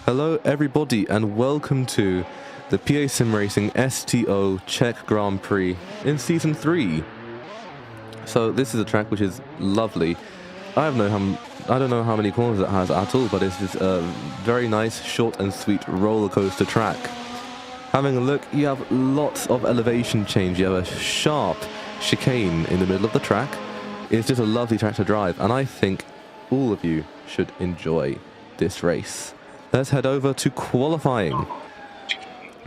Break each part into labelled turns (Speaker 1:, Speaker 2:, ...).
Speaker 1: Hello everybody and welcome to the PA SimRacing STO Czech Grand Prix in Season 3. So this is a track which is lovely. I don't know how many corners it has at all, but it's just a very nice, short and sweet roller coaster track. Having a look, you have lots of elevation change. You have a sharp chicane in the middle of the track. It's just a lovely track to drive, and I think all of you should enjoy this race. Let's head over to qualifying.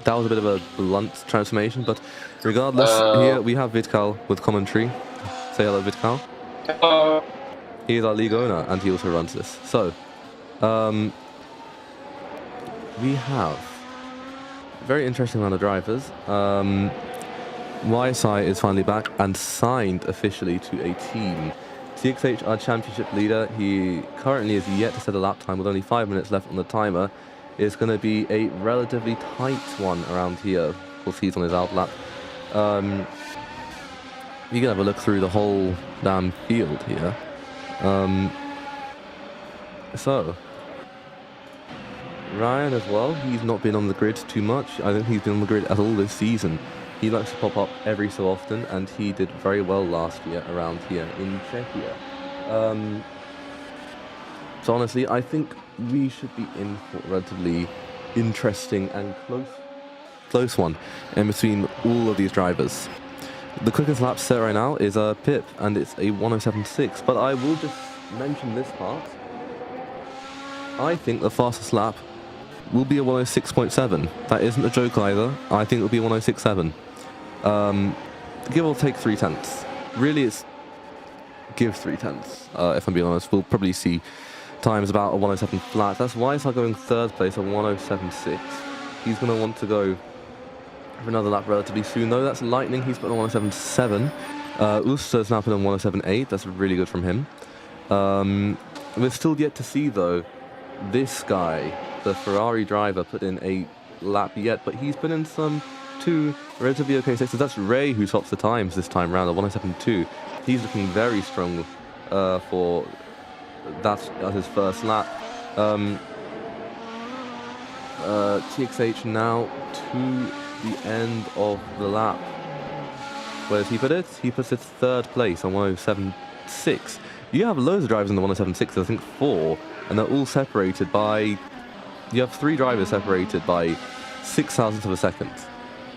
Speaker 1: That was a bit of a blunt transformation, but regardless, here we have Vitkal with commentary. Say hello, Vitkal.
Speaker 2: Hello.
Speaker 1: He is our league owner, and he also runs this. So, we have a very interesting round of drivers. YSI is finally back and signed officially to a team. TXH, our championship leader, he currently is yet to set a lap time with only 5 minutes left on the timer. It's going to be a relatively tight one around here. Of course, he's on his out lap. You can have a look through the whole damn field here. So, Ryan as well, he's not been on the grid too much. I don't think he's been on the grid at all this season. He likes to pop up every so often, and he did very well last year around here in Czechia. So honestly, I think we should be in for a relatively interesting and close one in between all of these drivers. The quickest lap set right now is a Pip, and it's a 107.6, but I will just mention this part. I think the fastest lap will be a 106.7. That isn't a joke either. I think it will be a 106.7. Give or take 3/10. Really, it's give 3/10. If I'm being honest, we'll probably see times about a 107 flat. That's why it's going third place at 107.6. He's going to want to go for another lap relatively soon, though. That's Lightning. He's put on 107.7. Uster's now put on 107.8. That's really good from him. We're still yet to see, though, this guy, the Ferrari driver, put in a lap yet, but he's put in two relatively okay sixes. That's Ray who tops the times this time round at 107.2. He's looking very strong for that as his first lap. TXH now to the end of the lap. Where does he put it? He puts it third place on 107.6. You have loads of drivers in the 107.6, I think 4, and they're all separated by... You have 3 drivers separated by 0.006 of a second.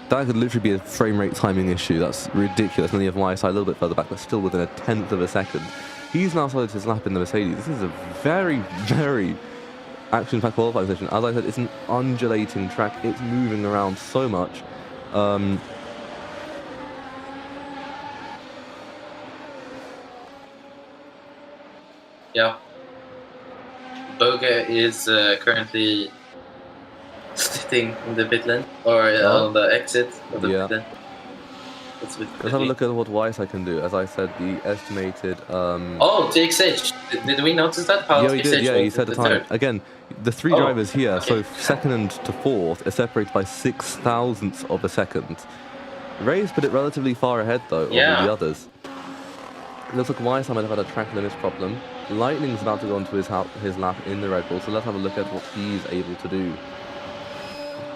Speaker 1: That could literally be a frame rate timing issue. That's ridiculous. And then you have YSI a little bit further back, but still within 1/10 of a second. He's now started his lap in the Mercedes. This is a very, very action-packed qualifying session. As I said, it's an undulating track. It's moving around so much.
Speaker 2: Yeah. Boga is currently sitting in the pit lane, or on the exit of the pit lane.
Speaker 1: Let's have a look at what YSI can do. As I said, the estimated...
Speaker 2: Oh, TXH! Did we notice that? How
Speaker 1: yeah, he did. Yeah, he said the time.
Speaker 2: Third.
Speaker 1: Again, the 3 drivers here, okay. So second to fourth, are separated by 0.006 of a second. Ray's put it relatively far ahead, though, of the others. It looks like YSI might have had a track limits problem. Lightning's about to go onto his lap in the Red Bull, so let's have a look at what he's able to do.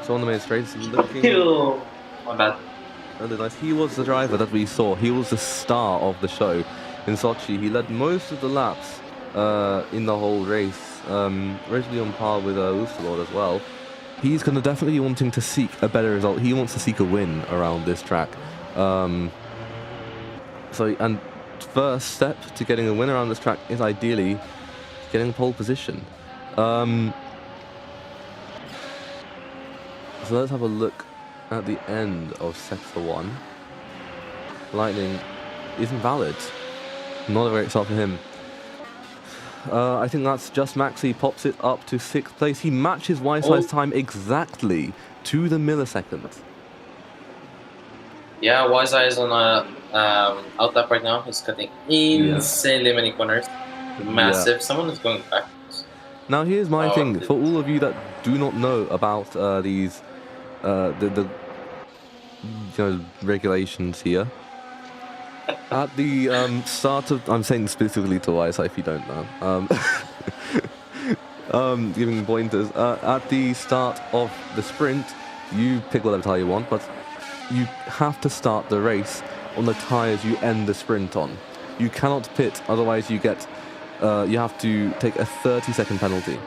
Speaker 1: So on the main straight, it's looking...
Speaker 2: My bad.
Speaker 1: Really nice. He was the driver that we saw. He was the star of the show in Sochi. He led most of the laps in the whole race, relatively on par with Oosterlord as well. He's going to definitely be wanting to seek a better result. He wants to seek a win around this track. And first step to getting a win around this track is ideally getting pole position. So let's have a look at the end of Sector 1. Lightning isn't valid. Not a great start for him. I think that's just Max. He pops it up to 6th place. He matches YSI's time exactly to the millisecond. Yeah,
Speaker 2: YSI is on a out lap right now. He's cutting insanely many corners. Massive. Yeah. Someone is going backwards.
Speaker 1: Now here's my thing. For all of you that do not know about these the regulations here. At the start of, I'm saying specifically to YSI if you don't know. giving pointers. At the start of the sprint, you pick whatever tyre you want, but you have to start the race on the tyres you end the sprint on. You cannot pit, otherwise you get, you have to take a 30-second penalty.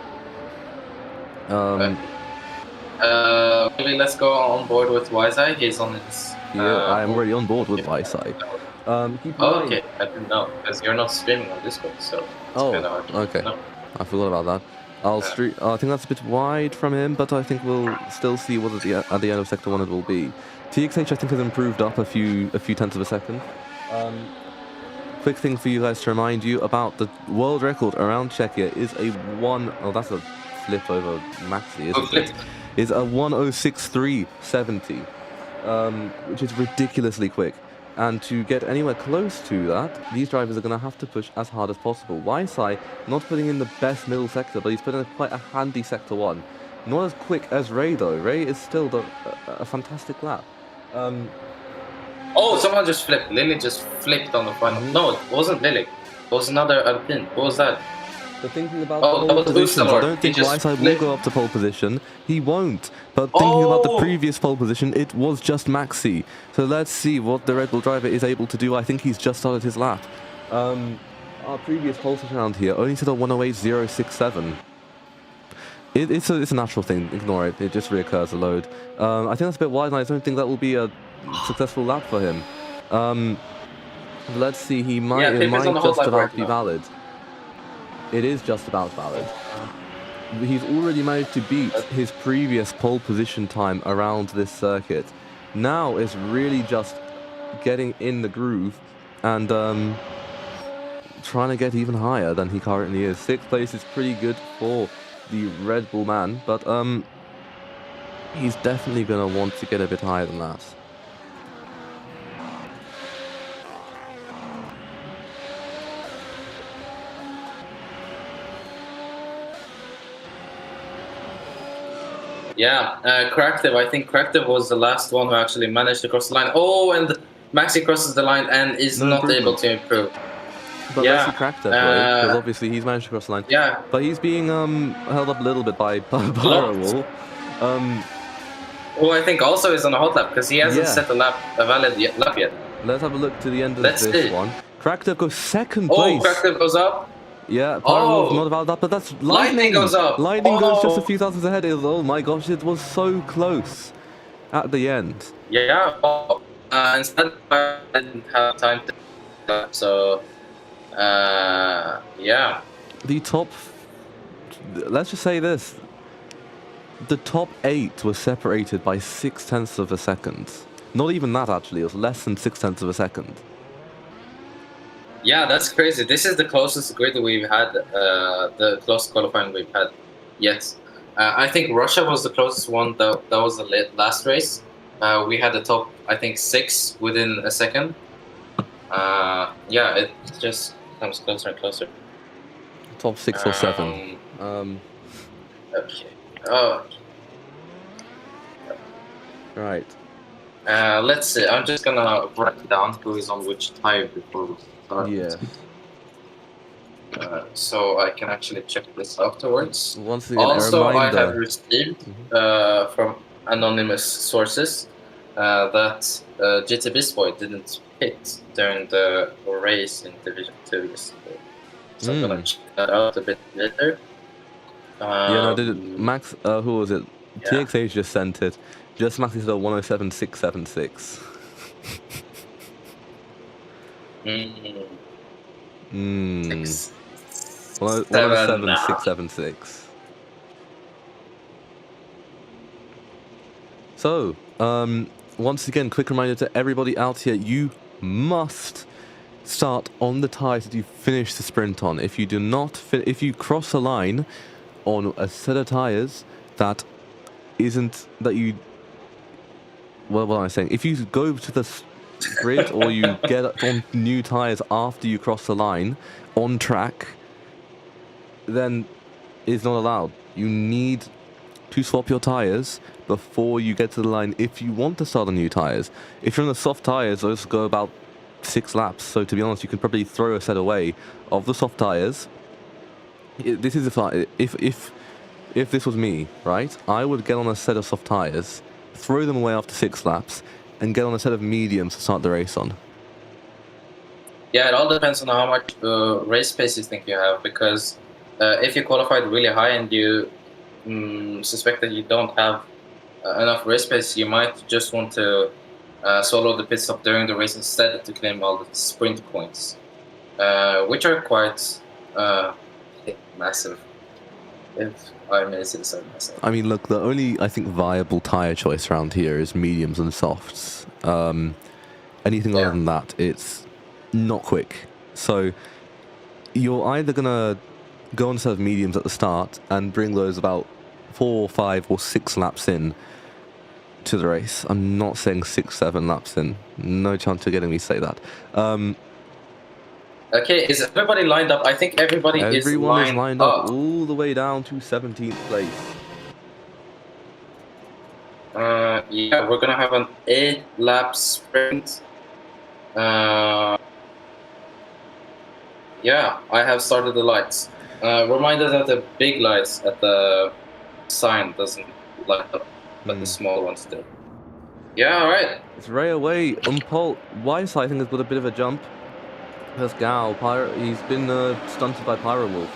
Speaker 2: Maybe let's go on board with Wisei. He's on his.
Speaker 1: Yeah, I am already on board with Wisei.
Speaker 2: Okay, I didn't know because you're not streaming on Discord, so. It's kinda hard to
Speaker 1: okay.
Speaker 2: know.
Speaker 1: I forgot about that. I think that's a bit wide from him, but I think we'll still see what at the end of Sector 1 it will be. TXH I think has improved up a few tenths of a second. Quick thing for you guys to remind you about the world record around Czechia is a that's a flip over Maxi, isn't it? Is a 1:06.3.70, which is ridiculously quick. And to get anywhere close to that, these drivers are going to have to push as hard as possible. Wisei not putting in the best middle sector, but he's putting in quite a handy Sector 1. Not as quick as Ray though. Ray is still a fantastic lap.
Speaker 2: Oh, someone just flipped. Lily just flipped on the final. No, it wasn't Lily. It was another Alpine. What was that?
Speaker 1: But thinking about
Speaker 2: that
Speaker 1: pole
Speaker 2: was
Speaker 1: positions,
Speaker 2: Ustamor.
Speaker 1: I don't think Wisei will go up to pole position. He won't. But thinking about the previous pole position, it was just Maxi. So let's see what the Red Bull driver is able to do. I think he's just started his lap. Our previous pole position around here only said a 1:08.067. It's a natural thing. Ignore it. It just reoccurs a load. I think that's a bit wide, and I don't think that will be a successful lap for him. Let's see. It might just about be valid. It is just about valid. He's already managed to beat his previous pole position time around this circuit. Now it's really just getting in the groove and trying to get even higher than he currently is. 6th place is pretty good for the Red Bull man, but he's definitely going to want to get a bit higher than that.
Speaker 2: Yeah, Cractive. I think Cractive was the last one who actually managed to cross the line. Oh, and Maxi crosses the line and is not able to improve.
Speaker 1: But yeah, Cractive, right? Because obviously he's managed to cross the line.
Speaker 2: Yeah.
Speaker 1: But he's being held up a little bit by Wall.
Speaker 2: Who I think also is on a hot lap because he hasn't set a valid lap yet.
Speaker 1: Let's have a look to the end of this one. Cractive goes 2nd place.
Speaker 2: Oh, Cractive goes up.
Speaker 1: Yeah, Pyro not about that, but that's Lightning
Speaker 2: goes up.
Speaker 1: Lightning goes just a few thousandths ahead. Oh my gosh, it was so close at the end.
Speaker 2: Yeah, instead I didn't have time to so yeah.
Speaker 1: The top, let's just say this, the top 8 was separated by 0.6 of a second. Not even that actually, it was less than 0.6 of a second.
Speaker 2: Yeah, that's crazy. This is the closest grid we've had, the closest qualifying we've had yet. I think Russia was the closest one. That was the last race. We had the top, I think, 6 within a second. Yeah, it just comes closer and closer.
Speaker 1: Top 6 or 7.
Speaker 2: Okay. Oh.
Speaker 1: Right.
Speaker 2: Let's see. I'm just gonna write down who is on which tire before we start.
Speaker 1: Yeah.
Speaker 2: So I can actually check this afterwards.
Speaker 1: Once again,
Speaker 2: also,
Speaker 1: a reminder.
Speaker 2: I have received from anonymous sources that GT Beast Boy didn't pit during the race in Division 2 yesterday. So I'm gonna check that out a bit later.
Speaker 1: Yeah, no, did it? Max, who was it? Yeah. TXH just sent it. Just Maxi said 107.676. 107.676. So, once again, quick reminder to everybody out here: you must start on the tyres that you finish the sprint on. If you do not, if you cross a line on a set of tyres that isn't that you. Well, what am I saying? If you go to the grid or you get on new tyres after you cross the line on track, then it's not allowed. You need to swap your tyres before you get to the line if you want to start on new tyres. If you're on the soft tyres, those go about 6 laps. So to be honest, you can probably throw a set away of the soft tyres This is if this was me, right? I would get on a set of soft tires, throw them away after 6 laps, and get on a set of mediums to start the race on.
Speaker 2: Yeah, it all depends on how much race pace you think you have, because if you qualified really high and you suspect that you don't have enough race pace, you might just want to solo the pit stop during the race instead to claim all the sprint points, which are quite massive, if I may say so myself.
Speaker 1: I mean, look, the only, I think, viable tire choice around here is mediums and softs. Anything other than that, it's not quick. So you're either going to go on a set of mediums at the start and bring those about 4, 5, or 6 laps in to the race. I'm not saying 6, 7 laps in. No chance you're getting me to say that.
Speaker 2: Okay, is everybody lined up? I think everyone is lined up
Speaker 1: all the way down to 17th place.
Speaker 2: Yeah, we're gonna have an 8-lap sprint. Yeah, I have started the lights. Reminder that the big lights at the sign doesn't light up, but the small ones do. Yeah, alright.
Speaker 1: It's Ray away on pole. Weiss, I think, has got a bit of a jump. There's Gal. He's been stunted by Pyro Wolf.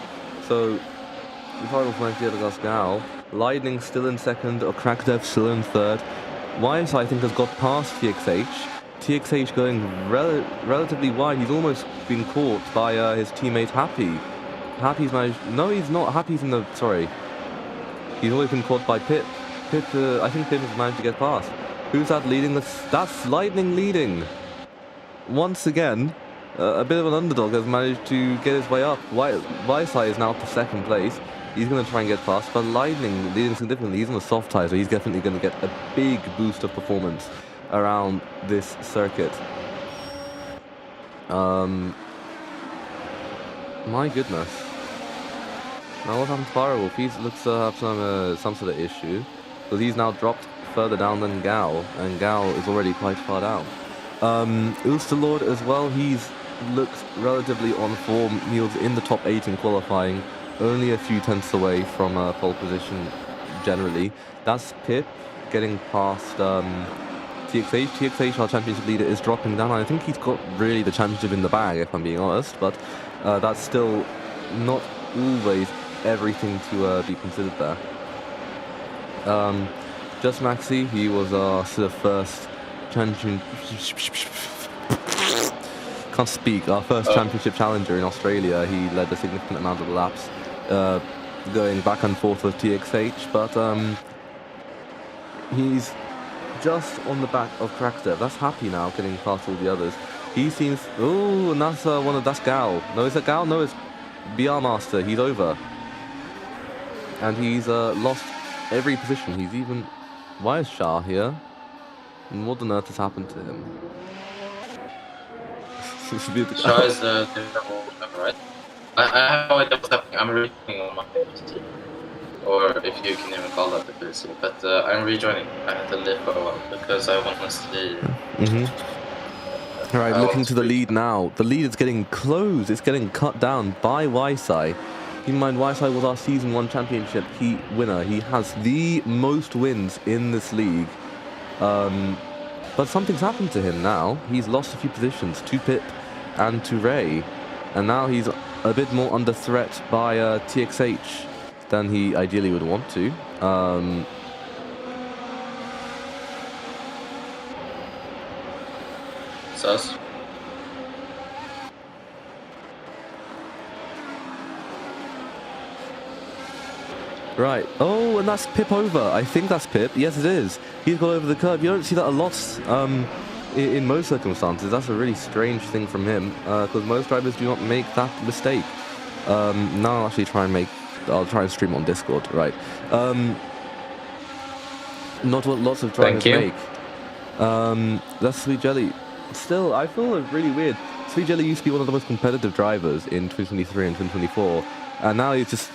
Speaker 1: So, Pyro Wolf managed to get against Gal. Lightning still in second, or Crackdev still in third. Weiss, I think, has got past TXH. TXH going relatively wide. He's almost been caught by his teammate Happy. Happy's managed... No, he's not. Happy's in the... Sorry. He's always been caught by Pip. I think Pip has managed to get past. Who's that leading? That's Lightning leading. Once again, a bit of an underdog has managed to get his way up. Weissai is now up to 2nd place. He's going to try and get past, but Lightning leading significantly. He's on the soft tires, so he's definitely going to get a big boost of performance around this circuit. My goodness. Now what happened to Firewolf? He looks to have some sort of issue, because he's now dropped further down than Gal, and Gal is already quite far down. Ulsterlord as well, he's looked relatively on form. He was in the top 8 in qualifying, only a few tenths away from pole position generally. That's Pip getting past TXH. TXH, our championship leader, is dropping down. I think he's got really the championship in the bag, if I'm being honest, but that's still not always everything to be considered there. Just Maxi, he was our sort of first champion... Can't speak. Our first championship challenger in Australia. He led a significant amount of the laps, going back and forth with TXH, but he's just on the back of Crackdev. That's Happy now, getting past all the others. He seems... Oh, and that's that's Gal. No, is it Gal? No, it's BR Master. He's over. And he's lost every position. He's even... Why is Shah here? And what on earth has happened to him?
Speaker 2: Shah is the right? I have no idea what's happening. I'm rejoining on my page. Or if you can even call that the PC. But I'm rejoining. I had to live for a while because I want to see...
Speaker 1: Alright, looking to the lead now. The lead is getting close. It's getting cut down by Weissai. Keep in mind, Weissai was our Season 1 championship winner. He has the most wins in this league. But something's happened to him now. He's lost a few positions to Pip and to Ray. And now he's a bit more under threat by TXH than he ideally would want to.
Speaker 2: Sus.
Speaker 1: Right. Oh, and that's Pip over. I think that's Pip. Yes, it is. He's got over the curb. You don't see that a lot in most circumstances. That's a really strange thing from him, because most drivers do not make that mistake. Now I'll actually I'll try and stream on Discord. Right. Not what lots of drivers make. That's Sweet Jelly. Still, I feel really weird. Sweet Jelly used to be one of the most competitive drivers in 2023 and 2024, and now he's just...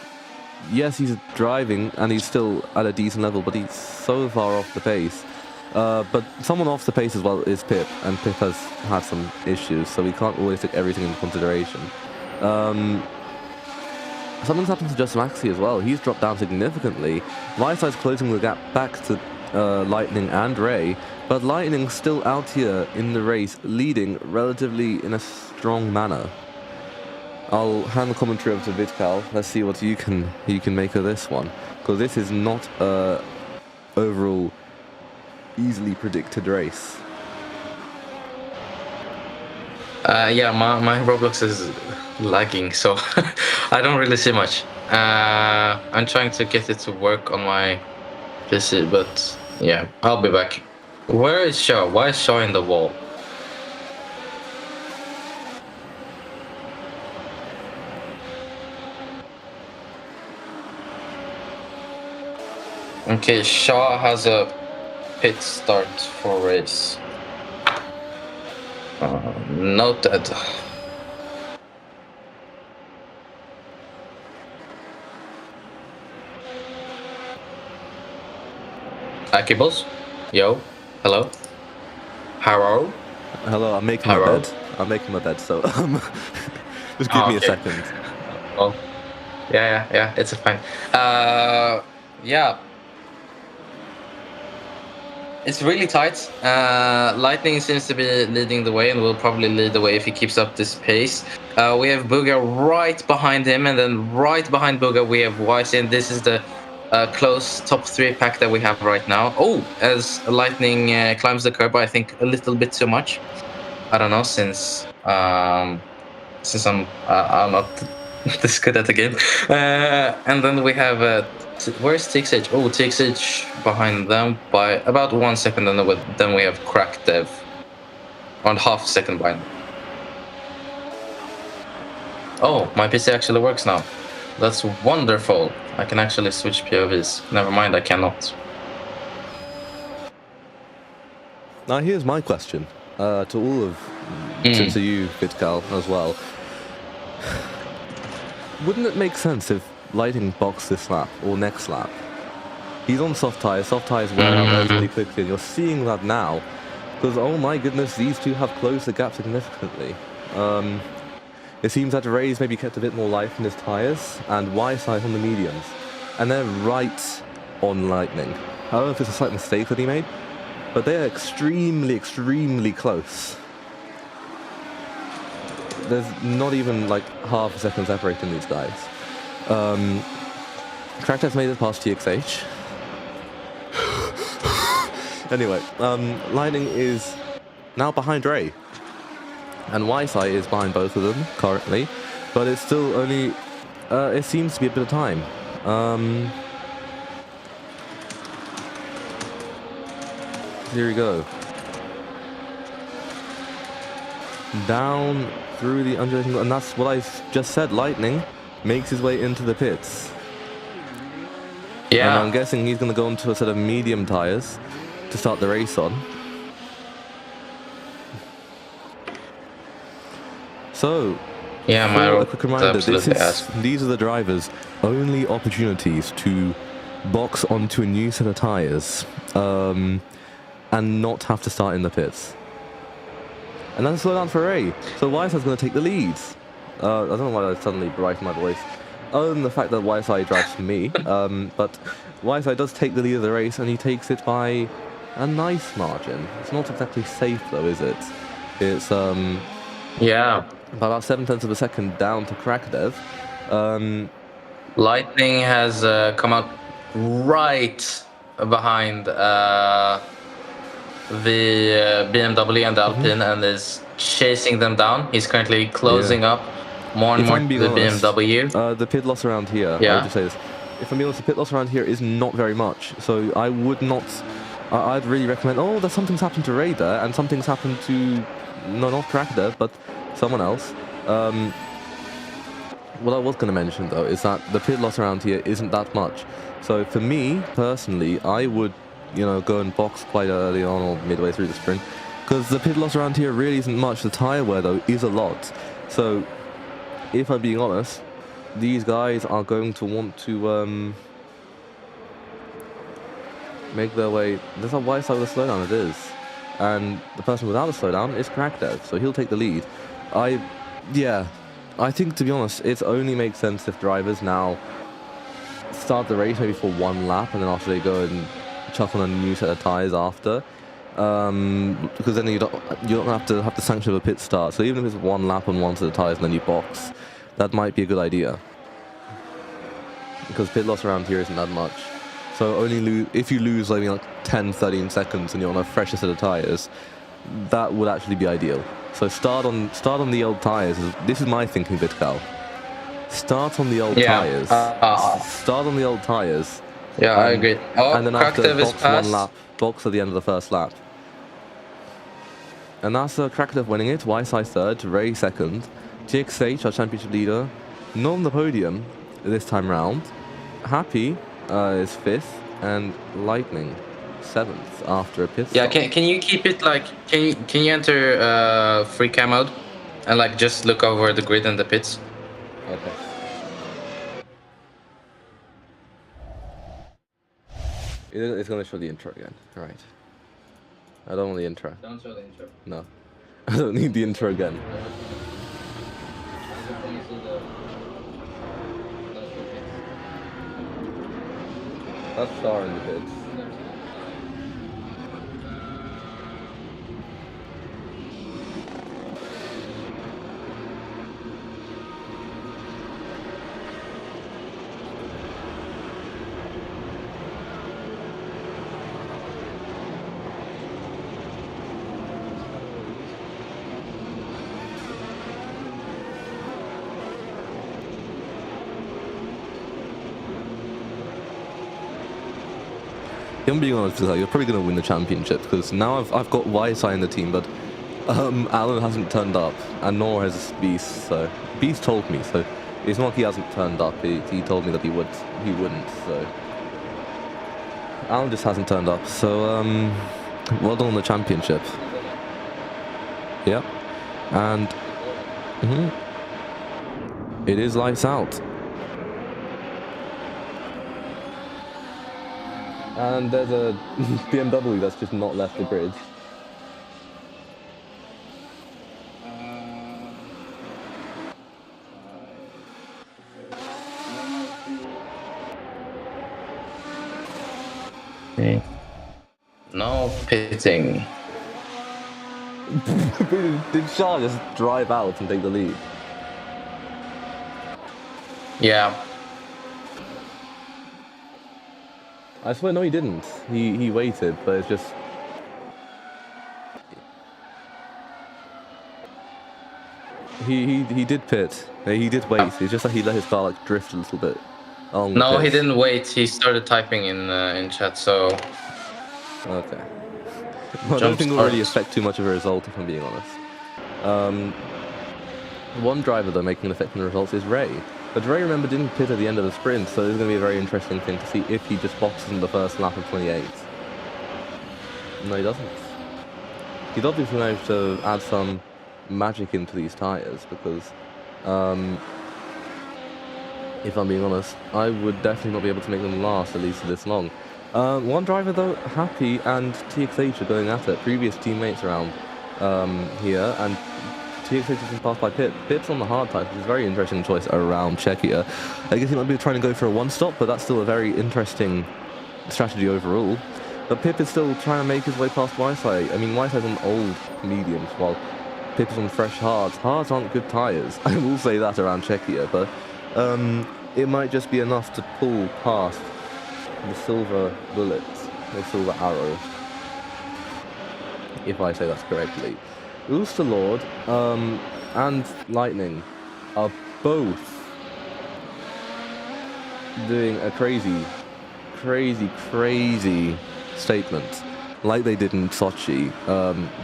Speaker 1: Yes, he's driving, and he's still at a decent level, but he's so far off the pace. But someone off the pace as well is Pip, and Pip has had some issues, so we can't always take everything into consideration. something's happened to Just Maxi as well. He's dropped down significantly. Lifeside's closing the gap back to Lightning and Ray, but Lightning's still out here in the race, leading relatively in a strong manner. I'll hand the commentary over to Vidcal. Let's see what you can make of this one, because this is not a overall easily predicted race.
Speaker 2: Yeah, my Roblox is lagging, so I don't really see much. I'm trying to get it to work on my PC, but yeah, I'll be back. Where is Shaw? Why is Shaw in the wall? Okay, Shaw has a pit start for race. Noted. Akibos? Yo? Hello? Hello?
Speaker 1: Hello, I'm making my bed. I'm making my bed, so just give me a second.
Speaker 2: Oh, yeah, it's fine. Yeah. It's really tight. Lightning seems to be leading the way and will probably lead the way if he keeps up this pace. We have Booga right behind him, and then right behind Booga we have Wise, and this is the close top 3 pack that we have right now. Oh, as Lightning climbs the curb, I think a little bit too much. I don't know, since I'm not this good at the game. And then we have where's TXH? Oh, TXH behind them by about 1 second, and then we have Crack Dev on half a second behind them. Oh, my PC actually works now. That's wonderful. I can actually switch POVs. Never mind, I cannot.
Speaker 1: Now here's my question to all of to you, Vidcal, as well. Wouldn't it make sense if Lightning boxed this lap or next lap? He's on soft tires wear out relatively quickly, and you're seeing that now. Because, oh my goodness, these two have closed the gap significantly. It seems that Ray's maybe kept a bit more life in his tires, and Yside on the mediums. And they're right on Lightning. I don't know if it's a slight mistake that he made, but they're extremely, extremely close. There's not even like half a second separating these guys. Crackdev's made it past TXH. Anyway, Lightning is now behind Ray. And Yside is behind both of them currently. But it's still only... it seems to be a bit of time. Here we go. Down through the undulating, and that's what I just said. Lightning makes his way into the pits.
Speaker 2: Yeah.
Speaker 1: And I'm guessing he's going to go into a set of medium tires to start the race on. So,
Speaker 2: yeah,
Speaker 1: a quick reminder, these are the drivers' only opportunities to box onto a new set of tires and not have to start in the pits. And that's a slowdown for Ray. So Yside going to take the leads. I don't know why I suddenly brightened my voice. Other than the fact that Yside drives for me. But Yside does take the lead of the race, and he takes it by a nice margin. It's not exactly safe though, is it? It's
Speaker 2: yeah,
Speaker 1: by about 7/10 of a second down to Crackdev.
Speaker 2: Lightning has come out right behind the BMW and the Alpine and is chasing them down. He's currently closing up more and more to the BMW.
Speaker 1: The pit loss around here, I would just say this. If I'm being honest, the pit loss around here is not very much. So I would not... I'd really recommend... Oh, there's something's happened to Ray there, and something's happened to... No, not Crackdev, but someone else. What I was going to mention, though, is that the pit loss around here isn't that much. So for me, personally, I would... go and box quite early on or midway through the sprint, because the pit loss around here really isn't much. The tire wear, though, is a lot. So, if I'm being honest, these guys are going to want to make their way... There's a wide side with a slowdown, it is. And the person without a slowdown is Crackdev, so he'll take the lead. Yeah, I think, to be honest, it only makes sense if drivers now start the race maybe for one lap, and then after they go and chuck on a new set of tires after. Because then you're not gonna have to sanction a pit start. So even if it's one lap on one set of tires and then you box, that might be a good idea. Because pit loss around here isn't that much. So only if you lose like 10, 13 seconds and you're on a fresher set of tires, that would actually be ideal. So start on the old tires. This is my thinking, Bitcal. Start on the old tires. Start on the old tires.
Speaker 2: Yeah, I agree. Oh,
Speaker 1: and then after box one lap, box at the end of the first lap. And that's Krakow winning it, YSI third, Ray second, TXH, our championship leader, not on the podium this time round. Happy is fifth, and Lightning seventh after a pit stop.
Speaker 2: Yeah, can you keep it like, can you enter free cam mode and like just look over the grid and the pits?
Speaker 1: Okay. It's going to show the intro again. All right. I don't want the intro.
Speaker 2: Don't show the intro.
Speaker 1: No. I don't need the intro again. That's Star in the pits. I'm being honest with you, you're probably going to win the championship because now I've got YSI in the team, but Alan hasn't turned up, and nor has Beast. So Beast told me, so it's not like he hasn't turned up. He told me that he wouldn't. So Alan just hasn't turned up. So well done on the championship. Yep, and it is lights out. And there's a BMW that's just not left the grid.
Speaker 2: Okay. No pitting.
Speaker 1: Did Shah just drive out and take the lead?
Speaker 2: Yeah.
Speaker 1: I swear, no, he didn't. He waited, but it's just... He did pit. He did wait. It's just like he let his car like drift a little bit.
Speaker 2: No, he didn't wait. He started typing in chat, so...
Speaker 1: Okay. Well, I don't think it will really affect too much of a result, if I'm being honest. One driver, though, making an effect on the results is Ray. But Ray, remember, didn't pit at the end of the sprint, so it's going to be a very interesting thing to see if he just boxes in the first lap of 28. No, he doesn't. He'd obviously managed to add some magic into these tyres, because, if I'm being honest, I would definitely not be able to make them last at least this long. One driver, though, Happy and TXH are going at it. Previous teammates around here, and TXH has been passed by Pip. Pip's on the hard type, which is a very interesting choice around Czechia. I guess he might be trying to go for a one-stop, but that's still a very interesting strategy overall. But Pip is still trying to make his way past YSI. I mean, YSI's on old mediums, while Pip is on fresh hards. Hards aren't good tyres. I will say that around Czechia, but it might just be enough to pull past the silver bullet, the silver arrow, if I say that correctly. Ulster Lord and Lightning are both doing a crazy statement, like they did in Sochi.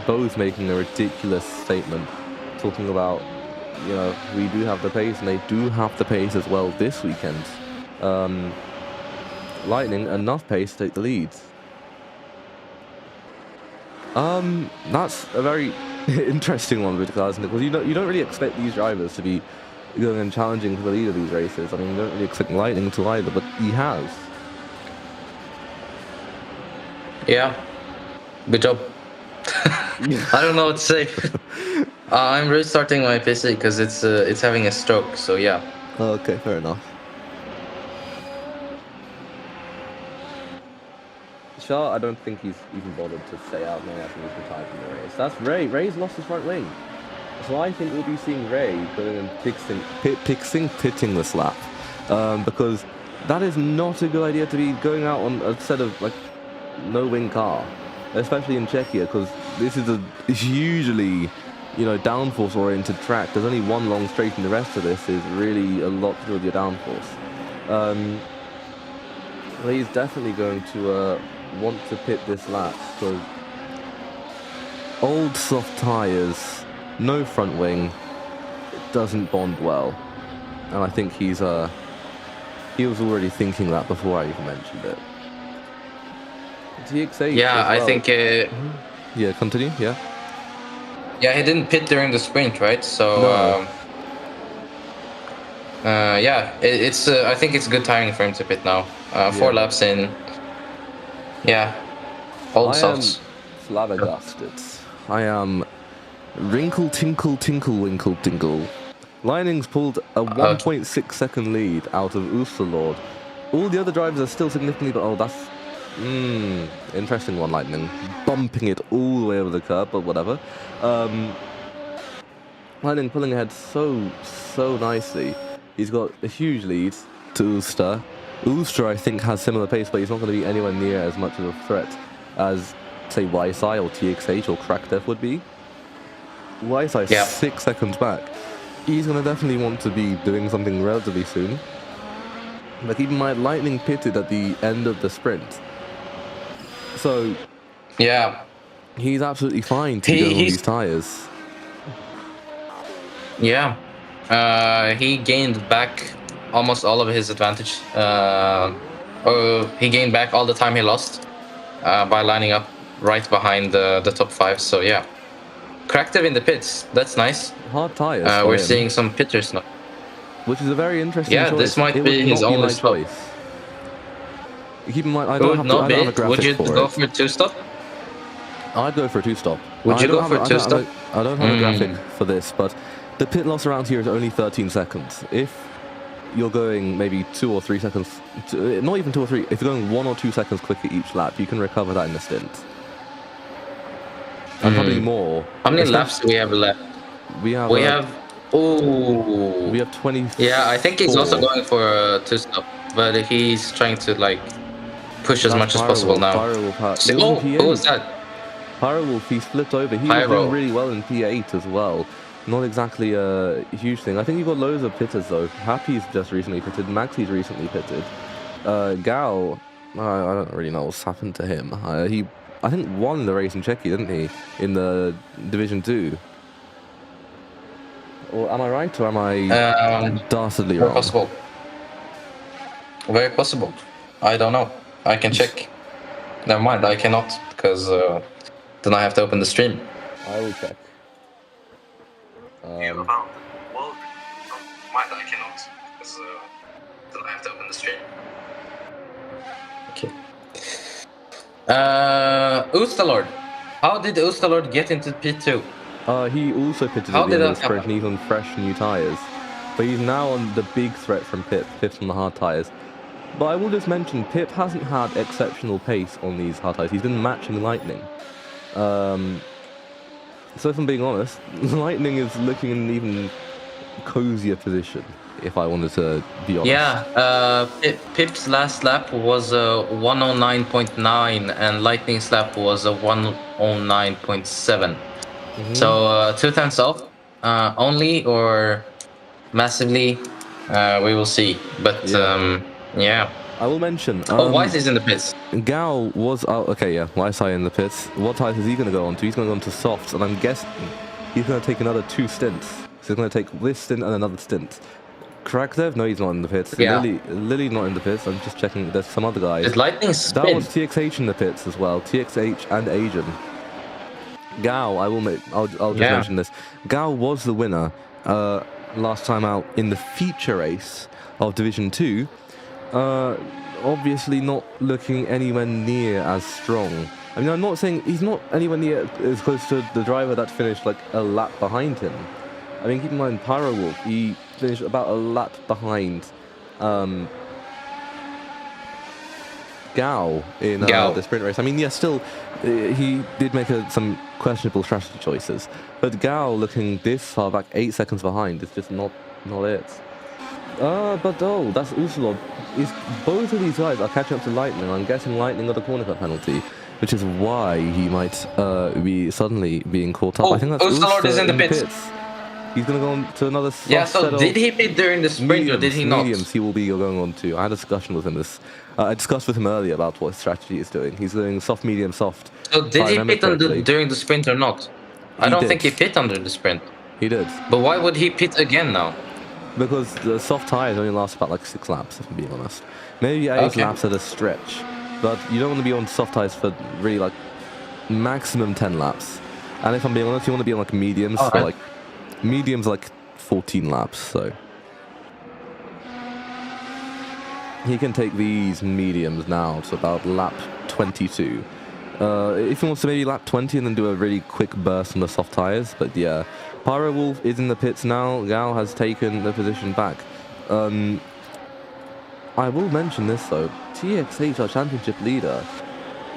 Speaker 1: Both making a ridiculous statement, talking about, you know, we do have the pace, and they do have the pace as well this weekend. Lightning, enough pace to take the lead. That's a very interesting one with Glasner, because you don't really expect these drivers to be going and challenging for the lead of these races. I mean, you don't really expect Lightning to either, but he has.
Speaker 2: Yeah, good job. I don't know what to say. I'm restarting my PC because it's having a stroke. So yeah.
Speaker 1: Okay, fair enough. Shah, I don't think he's even bothered to stay out. No, I think he's retired from the race. That's Ray. Ray's lost his right wing. So I think we'll be seeing Ray going and pitting this lap. Because that is not a good idea to be going out on a set of, like, no-wing car. Especially in Czechia, because this is a hugely, you know, downforce-oriented track. There's only one long straight, and the rest of this is really a lot to do with your downforce. He's definitely going to want to pit this lap, because old soft tyres, no front wing, it doesn't bond well. And I think he was already thinking that before I even mentioned it. TX8
Speaker 2: Yeah,
Speaker 1: as well.
Speaker 2: I think.
Speaker 1: Yeah, continue. Yeah.
Speaker 2: Yeah, he didn't pit during the sprint, right? So.
Speaker 1: No.
Speaker 2: Yeah, it's. I think it's good timing for him to pit now. 4 laps in. Yeah. Old softs.
Speaker 1: Flabbergasted. I am wrinkle tinkle tinkle winkle tinkle. Lining's pulled a 1.6 second lead out of Oosterlord. All the other drivers are still significantly, but that's interesting one, Lightning. Bumping it all the way over the curb, but whatever. Lightning pulling ahead so nicely. He's got a huge lead to Ooster. Ooster, I think, has similar pace, but he's not going to be anywhere near as much of a threat as, say, YSI or TX8 or Crackdev would be. YSI 6 seconds back. He's going to definitely want to be doing something relatively soon. But keep in mind, Lightning pitted at the end of the sprint. So,
Speaker 2: yeah,
Speaker 1: he's absolutely fine to go on these tyres.
Speaker 2: Yeah, he gained back almost all of his advantage. He gained back all the time he lost by lining up right behind the top 5. So yeah, Crackdev in the pits. That's nice.
Speaker 1: Hard tyres.
Speaker 2: We're seeing some pitters now.
Speaker 1: Which is a very interesting choice.
Speaker 2: This might be his only choice.
Speaker 1: Keep in mind, I don't have a graphic
Speaker 2: Would you
Speaker 1: for
Speaker 2: go
Speaker 1: it.
Speaker 2: for a 2-stop?
Speaker 1: I'd go for a 2-stop.
Speaker 2: Would you go for a 2-stop?
Speaker 1: I don't have a graphic for this, but the pit loss around here is only 13 seconds. If you're going maybe 2 or 3 seconds, not even 2 or 3, if you're going 1 or 2 seconds quicker each lap, you can recover that in a stint. And probably more.
Speaker 2: How many laps do we have left?
Speaker 1: We have 20.
Speaker 2: Yeah, I think he's also going for a 2-stop, but he's trying to like push as much as possible now. Who was that?
Speaker 1: Pyrowolf, he's flipped over. He was doing really well in P8 as well. Not exactly a huge thing. I think you've got loads of pitters though. Happy's just recently pitted. Maxi's recently pitted. Gal, I don't really know what's happened to him. He, I think, won the race in Czechia, didn't he? In the Division 2. Or am I right, or am I dastardly wrong?
Speaker 2: Very possible. Very possible. I don't know. I can check. Never mind, I cannot, because then I have to open the stream.
Speaker 1: I will check.
Speaker 2: Well, mind, I cannot, because then I have to open the stream. Okay. Oosterlord. How did Oosterlord get into P2?
Speaker 1: He also pitted at the end of the sprint, and he's on fresh new tyres. But he's now on the big threat from Pip. Pip's on the hard tyres. But I will just mention, Pip hasn't had exceptional pace on these hard tyres. He's been matching Lightning. So if I'm being honest, Lightning is looking in an even cozier position, if I wanted to be honest.
Speaker 2: Yeah, Pip's last lap was 109.9 and Lightning's lap was 109.7. So 2 tenths off only, or massively, we will see. But yeah.
Speaker 1: I will mention.
Speaker 2: Weiss is in the pits.
Speaker 1: Gal was out. Okay, yeah, Weiss in the pits. What tyres is he going to go on to? He's going to go on to softs, and I'm guessing he's going to take another 2 stints. So he's going to take this stint and another stint. Crackdev? No, he's not in the pits.
Speaker 2: Yeah.
Speaker 1: Lily not in the pits. I'm just checking. There's some other guys.
Speaker 2: Is Lightning spin?
Speaker 1: That was TXH in the pits as well. TXH and Asian. Gao, I'll just mention this. Gao was the winner last time out in the feature race of Division 2. Obviously not looking anywhere near as strong I mean, I'm not saying he's not anywhere near as close to the driver that finished like a lap behind him. I mean, keep in mind, Pyro Wolf, he finished about a lap behind Gao in the sprint race. I mean, yeah, still, he did make some questionable strategy choices. But Gao looking this far back, 8 seconds behind, is just not it. But oh, that's Usulov. Both of these guys are catching up to Lightning. I'm guessing Lightning got a corner cut penalty, which is why he might be suddenly being caught up.
Speaker 2: Oh,
Speaker 1: I think that's
Speaker 2: Usulov is in the pits.
Speaker 1: He's going to go on to another soft
Speaker 2: Yeah, so
Speaker 1: set of
Speaker 2: did he pit during the sprint or did he not?
Speaker 1: Mediums he will be going on to. I had a discussion with him I discussed with him earlier about what his strategy is doing. He's doing soft, medium, soft.
Speaker 2: So did he pit during the sprint or not? I don't think he pit under the sprint.
Speaker 1: He did.
Speaker 2: But why would he pit again now?
Speaker 1: Because the soft tyres only last about like 6 laps, if I'm being honest. Maybe 8 laps at a stretch. But you don't want to be on soft tyres for really like maximum 10 laps. And if I'm being honest, you want to be on like mediums for like mediums like 14 laps, so he can take these mediums now to about lap 22. If he wants to maybe lap 20 and then do a really quick burst on the soft tyres, but yeah. Pyro Wolf is in the pits now. Gao has taken the position back. I will mention this though. TXH, our championship leader,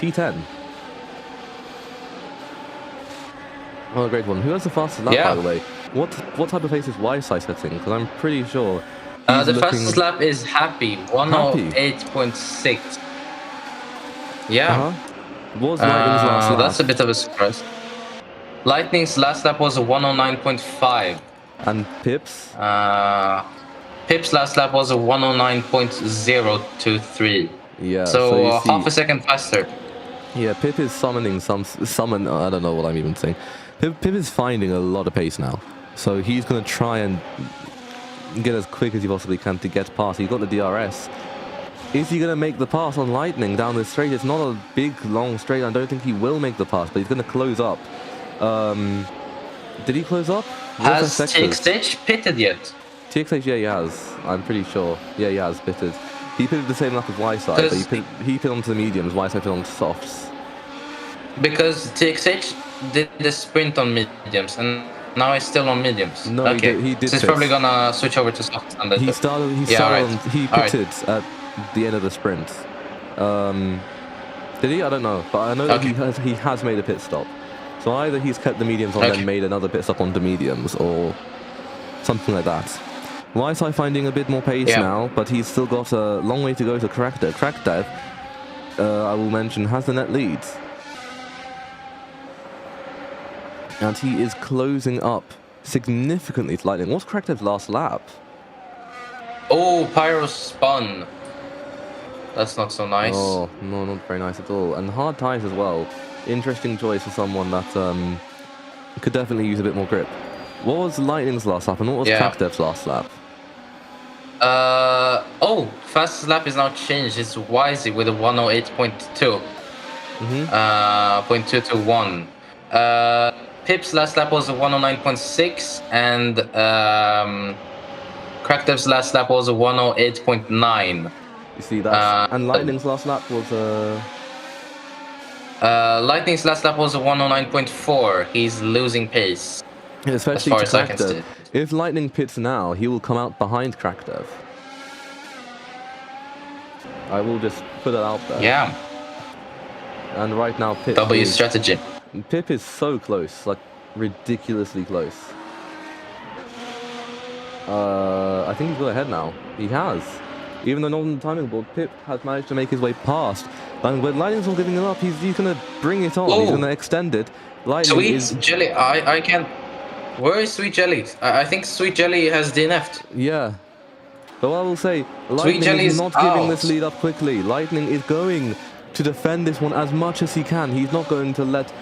Speaker 1: P10. Oh, a great one. Who has the fastest lap, by the way? What type of pace is YSI setting? Because I'm pretty sure
Speaker 2: the fastest lap is Happy, 108.6. Yeah.
Speaker 1: What was Lightning's last lap?
Speaker 2: That's a bit of a surprise. Lightning's last lap was a 109.5.
Speaker 1: And Pip's?
Speaker 2: Pip's last lap was a 109.023.
Speaker 1: Yeah.
Speaker 2: So half a second faster.
Speaker 1: Yeah, Pip is summoning I don't know what I'm even saying. Pip is finding a lot of pace now. So he's going to try and get as quick as he possibly can to get past. He's got the DRS. Is he going to make the pass on Lightning down this straight? It's not a big, long straight. I don't think he will make the pass, but he's going to close up. Did he close up?
Speaker 2: Has TXH pitted yet?
Speaker 1: TXH, yeah, he has. I'm pretty sure. Yeah, he has pitted. He pitted the same lap as Y-side, but he pitted onto the mediums, Y-side pitted onto softs.
Speaker 2: Because TXH did the sprint on mediums, and now he's still on mediums.
Speaker 1: No,
Speaker 2: okay.
Speaker 1: he did
Speaker 2: so he's probably gonna switch over to softs. And
Speaker 1: he pitted at the end of the sprint. Did he? I don't know, but I know that he has made a pit stop. So either he's kept the mediums on and then made another pit stop onto mediums, or something like that. YSI finding a bit more pace now, but he's still got a long way to go to Crackdev. Crackdev, I will mention, has the net lead. And he is closing up significantly to Lightning. What's Crackdev's last lap?
Speaker 2: Oh, Pyro spun. That's not so nice.
Speaker 1: Oh, no, not very nice at all. And hard tyres as well. Interesting choice for someone that could definitely use a bit more grip. What was Lightning's last lap and what was Crackdev's last lap?
Speaker 2: Fastest lap is now changed. It's Wisey with a 108.2. 0.221. Pip's last lap was a 109.6 and Crackdev's last lap was a 108.9.
Speaker 1: You see that? And Lightning's last lap was
Speaker 2: Lightning's last lap was a 109.4. He's losing pace.
Speaker 1: Especially to Crackdev. If Lightning pits now, he will come out behind Crackdev. I will just put it out there.
Speaker 2: Yeah.
Speaker 1: And right now, Pip
Speaker 2: strategy.
Speaker 1: Pip is so close, like ridiculously close. I think he's got ahead now. He has. Even though not on the timing board, Pip has managed to make his way past. And when Lightning's not giving it up, he's going to bring it on. He's going to extend it. Lightning
Speaker 2: Sweet Jelly, I can't... Where is Sweet Jelly? I think Sweet Jelly has DNF'd.
Speaker 1: Yeah. But I will say, Lightning is not giving this lead up quickly. Lightning is going to defend this one as much as he can. He's not going to let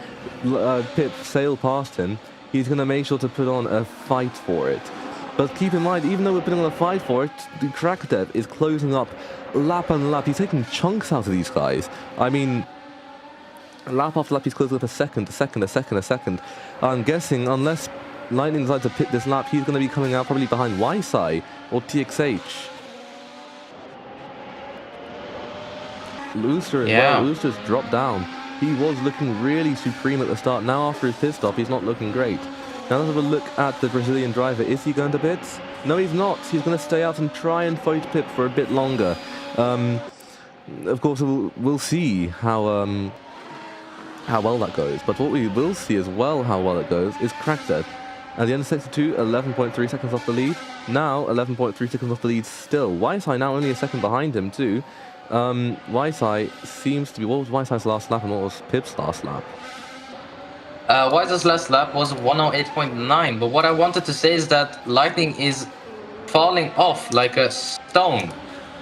Speaker 1: Pip sail past him. He's going to make sure to put on a fight for it. But keep in mind, even though we're putting on a fight for it, the Crackdev is closing up lap and lap. He's taking chunks out of these guys. I mean, lap after lap, he's closing up a second. I'm guessing, unless Lightning decides to pit this lap, he's going to be coming out probably behind YSI or TXH. Looster as well. Looster's dropped down. he was looking really supreme at the start. Now after his pit stop, he's not looking great. Now let's have a look at the Brazilian driver. Is he going to pits? No, he's not. He's going to stay out and try and fight Pip for a bit longer. Of course, we'll see how well that goes. But what we will see as well how well it goes is Crackdead. At the end of sector 2, 11.3 seconds off the lead. Now 11.3 seconds off the lead still. Weisai now only a second behind him too. Weisai seems to be... What was Weisai's last lap and what was Pip's last lap?
Speaker 2: Weisai's last lap was 108.9, but what I wanted to say is that Lightning is falling off like a stone.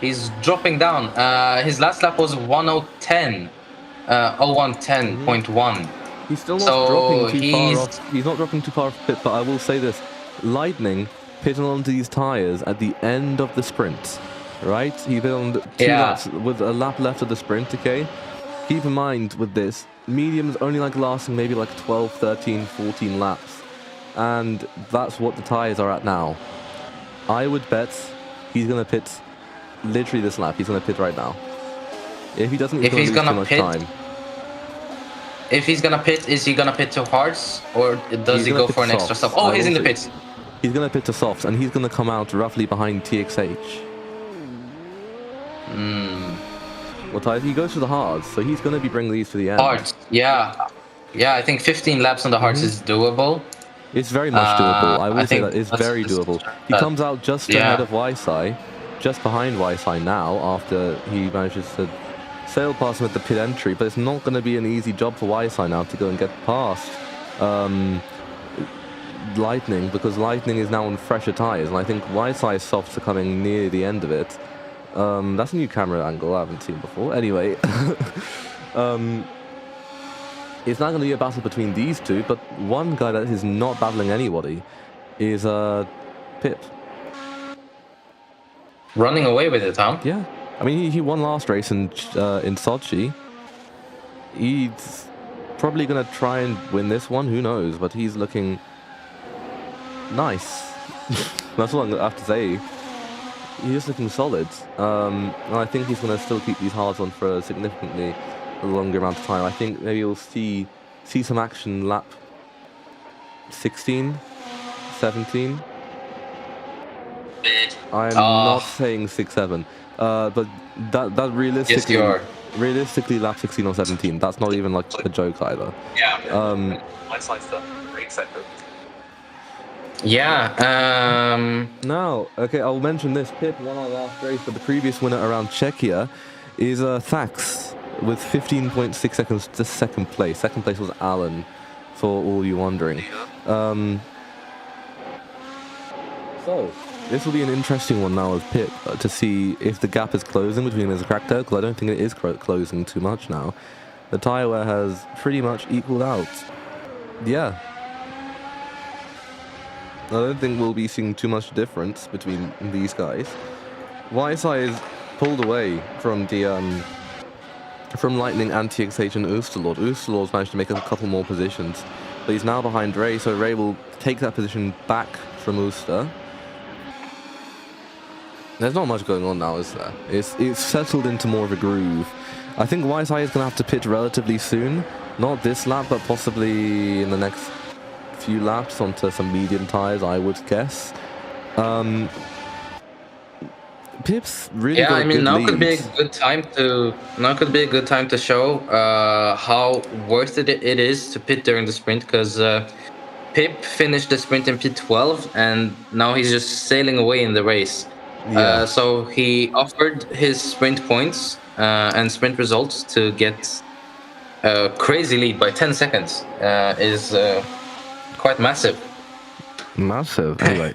Speaker 2: He's dropping down. His last lap was 1010. 0110.1.
Speaker 1: He's still not dropping too far off. He's not dropping too far off Pit, but I will say this. Lightning pitted onto these tyres at the end of the sprint, right? He pitted on 2 laps with a lap left of the sprint, okay? Keep in mind with this, mediums only like lasting maybe like 12, 13, 14 laps. And that's what the tyres are at now. I would bet he's going to pit literally this lap. He's going to pit right now. If he doesn't, he's going to lose too much time.
Speaker 2: If he's going to pit, is he going to pit to hards? Or does he go for an extra stop? Oh, he's in the pits.
Speaker 1: He's going to pit to softs, and he's going to come out roughly behind TXH. What tires? He goes for the hards, so he's going to be bringing these to the end.
Speaker 2: Hards, yeah. Yeah, I think 15 laps on the hards is doable.
Speaker 1: It's very much doable. I will say that it's very doable. He comes out just ahead of Weisai, just behind Weisai now, after he manages to sail past him at the pit entry, but it's not going to be an easy job for Weisai now to go and get past Lightning, because Lightning is now on fresher tyres, and I think Weisai's softs are coming near the end of it. That's a new camera angle I haven't seen before. Anyway, it's not going to be a battle between these two, but one guy that is not battling anybody is Pip.
Speaker 2: Running away with it, huh?
Speaker 1: Yeah. I mean, he won last race in Sochi. He's probably going to try and win this one. Who knows? But he's looking nice. That's all I have to say. He's just looking solid. And I think he's going to still keep these hards on for a significantly longer amount of time. I think maybe we'll see some action lap 16, 17. I'm not saying 6-7, but that realistically lap 16 or 17. That's not even like a joke either.
Speaker 3: Yeah. My side's the great sector.
Speaker 2: Yeah.
Speaker 1: Now, okay, I'll mention this. Pip won our last race, but the previous winner around Czechia is Thax with 15.6 seconds to second place. Second place was Alan, for all you wondering. So this will be an interesting one now with Pip to see if the gap is closing between him and Cracktail, because I don't think it is closing too much now. The tyre wear has pretty much equaled out. Yeah. I don't think we'll be seeing too much difference between these guys. Weisai is pulled away from the from Lightning and TXH and Oosterlord. Oosterlord's managed to make a couple more positions, but he's now behind Ray, so Ray will take that position back from Ooster. There's not much going on now, is there? It's settled into more of a groove. I think Weisai is going to have to pit relatively soon. Not this lap, but possibly in the next few laps onto some medium tyres, I would guess. Pip's really got a good
Speaker 2: now
Speaker 1: lead.
Speaker 2: could be a good time to show how worth it is to pit during the sprint, because Pip finished the sprint in P12 and now he's just sailing away in the race.
Speaker 1: Yeah.
Speaker 2: So he offered his sprint points and sprint results to get a crazy lead by 10 seconds. Is quite massive.
Speaker 1: Massive. Anyway,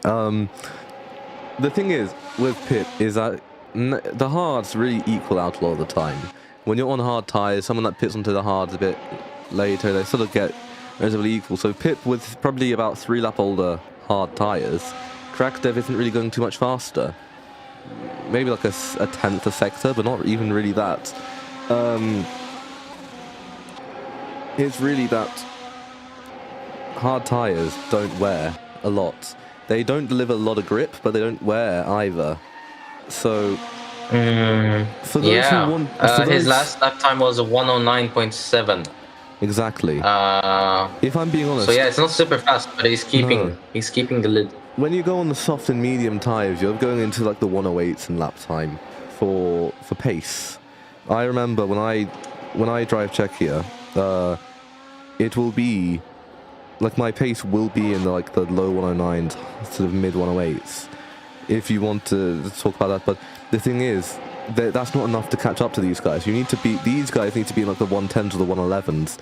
Speaker 1: the thing is with Pip is that the hards really equal out a lot of the time. When you're on hard tyres, someone that pits onto the hards a bit later, they sort of get relatively equal. So Pip with probably about 3 lap older hard tyres, Crackdev isn't really going too much faster. Maybe like a tenth a sector, but not even really that. It's really that hard tyres don't wear a lot. They don't deliver a lot of grip, but they don't wear either. So For those
Speaker 2: Yeah.
Speaker 1: who want,
Speaker 2: His last lap time was a 109.7.
Speaker 1: exactly. If I'm being honest,
Speaker 2: So yeah, it's not super fast, but he's keeping the lead.
Speaker 1: when you go on the soft and medium tires, you're going into like the 108s in lap time for pace. I remember when I drive Czechia, it will be like my pace will be in the low 109s, sort of mid 108s. If you want to talk about that, but the thing is that's not enough to catch up to these guys. These guys need to be in like the 110s or the 111s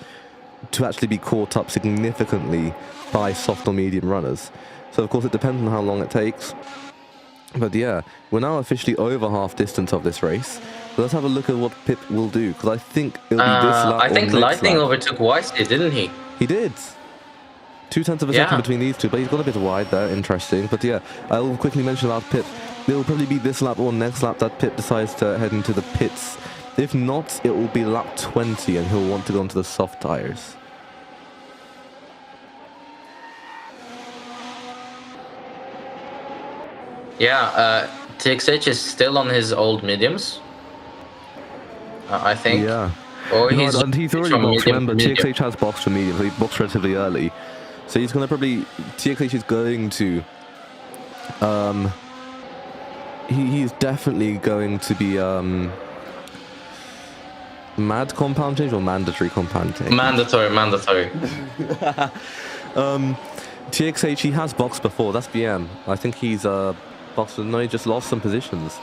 Speaker 1: to actually be caught up significantly by soft or medium runners. So of course it depends on how long it takes. But yeah, we're now officially over half distance of this race. So let's have a look at what Pip will do, because I think it'll be this lap.
Speaker 2: I think
Speaker 1: or next
Speaker 2: Lightning
Speaker 1: lap.
Speaker 2: overtook Wisely, didn't he?
Speaker 1: He did. 0.2 of a second between these two, but he's got a bit wide there. Interesting. But yeah, I'll quickly mention about Pip. It'll probably be this lap or next lap that Pip decides to head into the pits. If not, it will be lap 20 and he'll want to go onto the soft tires.
Speaker 2: Yeah, TXH is still on his old mediums. I think.
Speaker 1: Yeah.
Speaker 2: Or
Speaker 1: He's already boxed. Remember,
Speaker 2: medium.
Speaker 1: TXH has boxed for medium, so he boxed relatively early. So he's going to probably... TXH is going to... He's definitely going to be... mad compound change or mandatory compound change?
Speaker 2: Mandatory.
Speaker 1: TXH, he has boxed before. That's BM. I think he's boxed... No, he just lost some positions.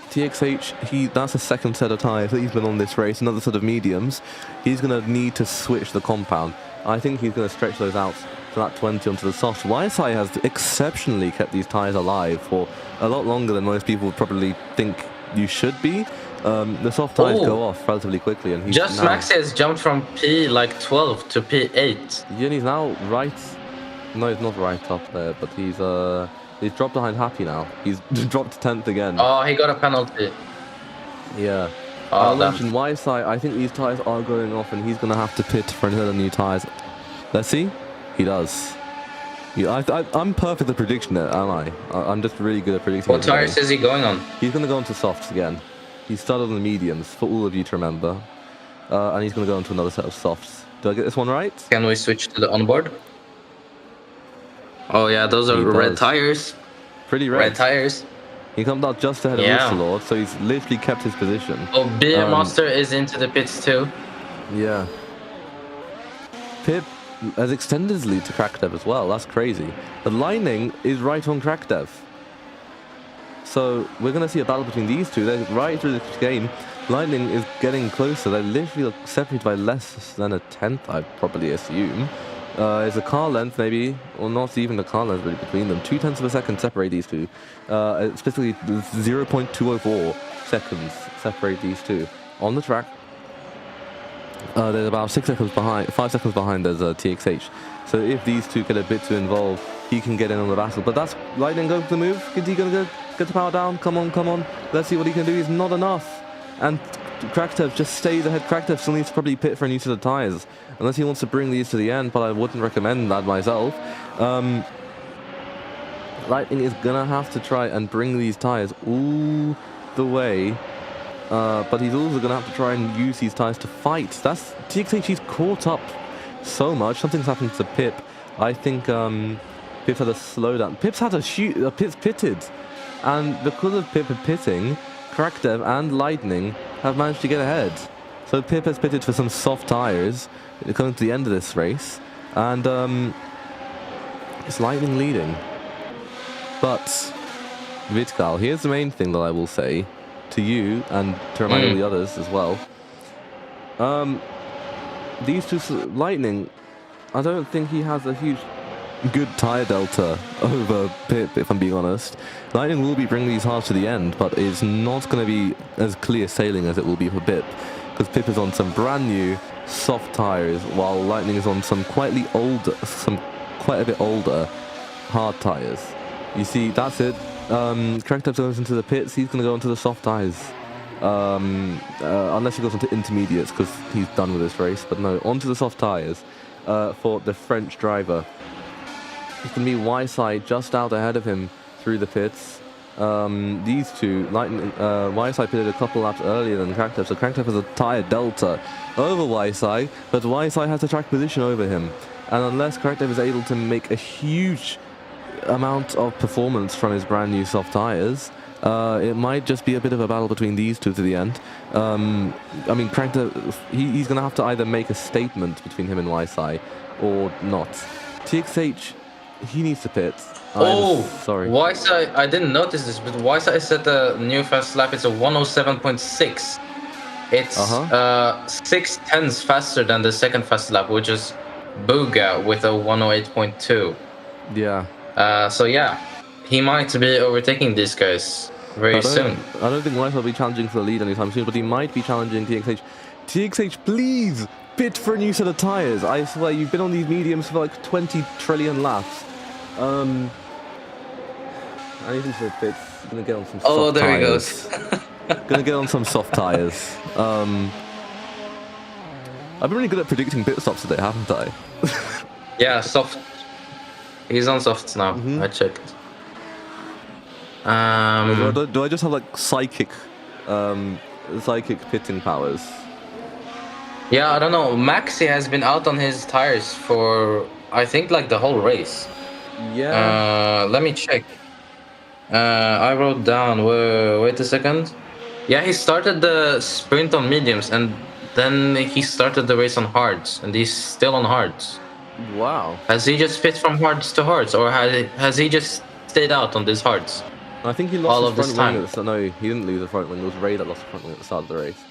Speaker 1: TXH, that's a second set of tyres that he's been on this race, another set of mediums. He's going to need to switch the compound. I think he's going to stretch those out to that 20 onto the soft. YSI has exceptionally kept these tyres alive for a lot longer than most people would probably think you should be. The soft tyres go off relatively quickly. And he's
Speaker 2: Just Maxi has jumped from P12 to P8.
Speaker 1: Yeah, and he's now right... No, he's not right up there, but he's dropped behind Happy now. He's dropped 10th again.
Speaker 2: Oh, he got a penalty.
Speaker 1: Yeah.
Speaker 2: Oh,
Speaker 1: I mentioned YSI, I think these tyres are going off and he's going to have to pit for another new tyres. Let's see. He does. Yeah, I'm perfect at prediction it, am I? I'm just really good at predicting.
Speaker 2: What tyres is he going on?
Speaker 1: He's going to go into softs again. He started on the mediums, for all of you to remember. And he's going to go into another set of softs. Do I get this one right?
Speaker 2: Can we switch to the onboard? Oh yeah, those are red tires.
Speaker 1: Pretty red.
Speaker 2: Red tires.
Speaker 1: He comes out just ahead of Mr. Lord, so he's literally kept his position.
Speaker 2: Oh, Beer Monster is into the pits too.
Speaker 1: Yeah. Pip has extended his lead to Crackdev as well. That's crazy. The Lightning is right on Crackdev. So we're going to see a battle between these two. They're right through this game. Lightning is getting closer. They're literally separated by less than a tenth, I'd probably assume. It's a car length maybe, or not even a car length really between them. 0.2 of a second separate these two. Specifically 0.204 seconds separate these two on the track. There's about 5 seconds behind there's TXH. So if these two get a bit too involved, he can get in on the battle. But that's Lightning go for the move. Is he going to get the power down? Come on. Let's see what he can do. He's not enough. And Crackdev just stays ahead. Crackdev still needs to probably pit for a new set of tyres. Unless he wants to bring these to the end, but I wouldn't recommend that myself. Lightning is going to have to try and bring these tyres all the way. But he's also going to have to try and use these tyres to fight. That's TXH, he's caught up so much. Something's happened to Pip. I think Pip's had a slowdown. Pip's had a shoot. Pip's pitted. And because of Pip pitting, Crackdev and Lightning have managed to get ahead. So Pip has pitted for some soft tyres coming to the end of this race. And it's Lightning leading. But Vitkal, here's the main thing that I will say to you and to remind all the others as well. These two, Lightning, I don't think he has a huge good tyre delta over Pip, if I'm being honest. Lightning will be bringing these hard to the end, but it's not going to be as clear sailing as it will be for Pip, because Pip is on some brand new soft tyres, while Lightning is on some quite a bit older hard tyres. You see, that's it. Crackdev goes into the pits. He's going to go into the soft tyres, unless he goes into intermediates because he's done with this race. But no, onto the soft tyres for the French driver. It's going to be YSI just out ahead of him through the pits. these two, Lightning, YSI pitted a couple laps earlier than Cranktev, so Cranktev has a tyre delta over YSI, but YSI has a track position over him. And unless Cranktev is able to make a huge amount of performance from his brand new soft tyres, it might just be a bit of a battle between these two to the end. I mean, Cranktev, he's going to have to either make a statement between him and YSI or not. TXH, he needs to pit.
Speaker 2: Sorry. YSI, I didn't notice this, but YSI set the new fast lap. It's a 107.6. It's 6/10 faster than the second fast lap, which is Buga with a 108.2.
Speaker 1: Yeah.
Speaker 2: So yeah, he might be overtaking these guys very soon.
Speaker 1: I don't think YSI will be challenging for the lead anytime soon, but he might be challenging TXH. TXH, please pit for a new set of tires. I swear, you've been on these mediums for like 20 trillion laps. I need him to pit. Gonna get on some soft tires.
Speaker 2: Oh, there he goes.
Speaker 1: Gonna get on some soft tires. I've been really good at predicting pit stops today, haven't I?
Speaker 2: Yeah, soft. He's on softs now. I checked.
Speaker 1: Do I just have like psychic pitting powers?
Speaker 2: Yeah, I don't know. Maxi has been out on his tires for, I think, like the whole race.
Speaker 1: Yeah.
Speaker 2: Let me check. I wrote down. Wait a second. Yeah, he started the sprint on mediums, and then he started the race on hards, and he's still on hards.
Speaker 1: Wow.
Speaker 2: Has he just fit from hards to hards, or has he just stayed out on these hards?
Speaker 1: I think he lost
Speaker 2: all
Speaker 1: his
Speaker 2: of
Speaker 1: front
Speaker 2: this
Speaker 1: wing. No, he didn't lose the front wing. It was Ray that lost the front wing at the start of the race.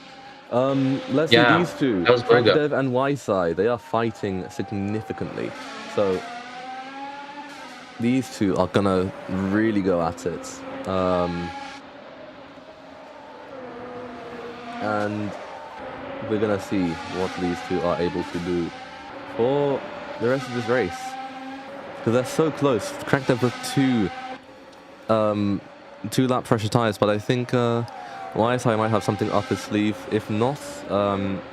Speaker 1: Let's see these two. Dev and YSI, they are fighting significantly. So these two are gonna really go at it. And we're gonna see what these two are able to do for the rest of this race. Because they're so close. Cranked with two lap pressure tires, but I think YSI might have something up his sleeve. If not,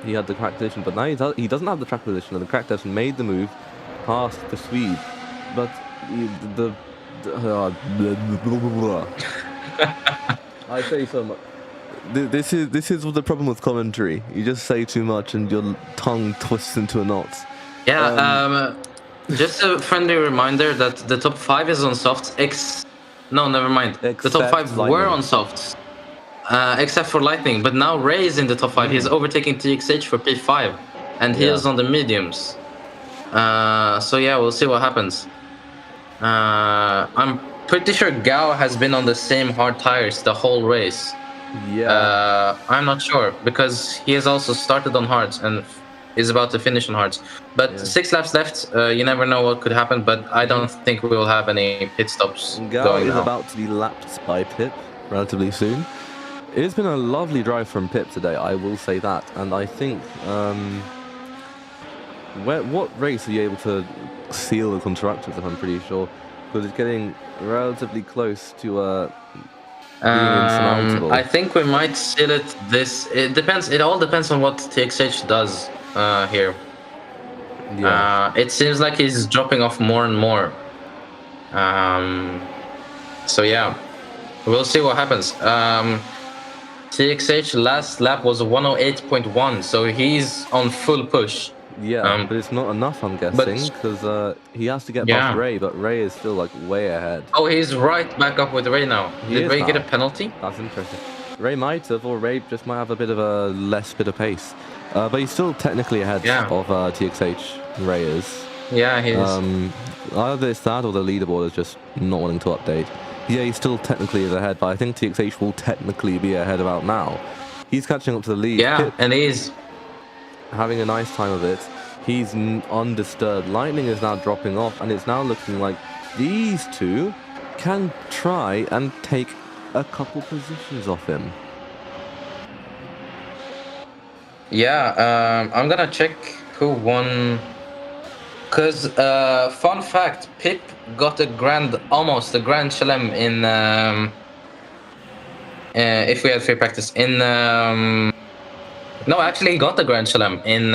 Speaker 1: he had the track position, but now he doesn't have the track position, and the crack test made the move past the Swede. But I say so much. This is the problem with commentary. You just say too much, and your tongue twists into a knot.
Speaker 2: Yeah. Just a friendly reminder that the top 5 is on softs. No, never mind. The top 5 were on softs, except for Lightning. But now Ray is in the top 5. He's overtaking TXH for P5, and he is on the mediums. So yeah, we'll see what happens. I'm pretty sure Gao has been on the same hard tires the whole race.
Speaker 1: Yeah.
Speaker 2: I'm not sure, because he has also started on hards and is about to finish on hards. But 6 laps left. You never know what could happen, but I don't think we will have any pit stops
Speaker 1: Gao is
Speaker 2: now.
Speaker 1: about to be lapped by Pip relatively soon. It's been a lovely drive from Pip today, I will say that. And I think, what race are you able to seal the constructors, if I'm pretty sure? Because it's getting relatively close to being insurmountable.
Speaker 2: I think we might seal it this. It depends. It all depends on what TXH does here.
Speaker 1: Yeah.
Speaker 2: It seems like he's dropping off more and more. So yeah, we'll see what happens. TXH last lap was 108.1, so he's on full push.
Speaker 1: Yeah, but it's not enough, I'm guessing, because he has to get past Ray, but Ray is still like way ahead.
Speaker 2: Oh, he's right back up with Ray now. Did Ray get a penalty?
Speaker 1: That's interesting. Ray might have, or Ray just might have a bit of a less bit of pace. But he's still technically ahead of TXH. Ray is.
Speaker 2: Yeah, he is.
Speaker 1: Either it's that or the leaderboard is just not wanting to update. Yeah, he's still technically ahead, but I think TXH will technically be ahead about now. He's catching up to the lead.
Speaker 2: Yeah, and he's
Speaker 1: having a nice time of it. He's undisturbed. Lightning is now dropping off, and it's now looking like these two can try and take a couple positions off him.
Speaker 2: Yeah, I'm gonna check who won. Cause fun fact, Pip got almost a grand chelem in if we had free practice in no, actually he got the grand chelem in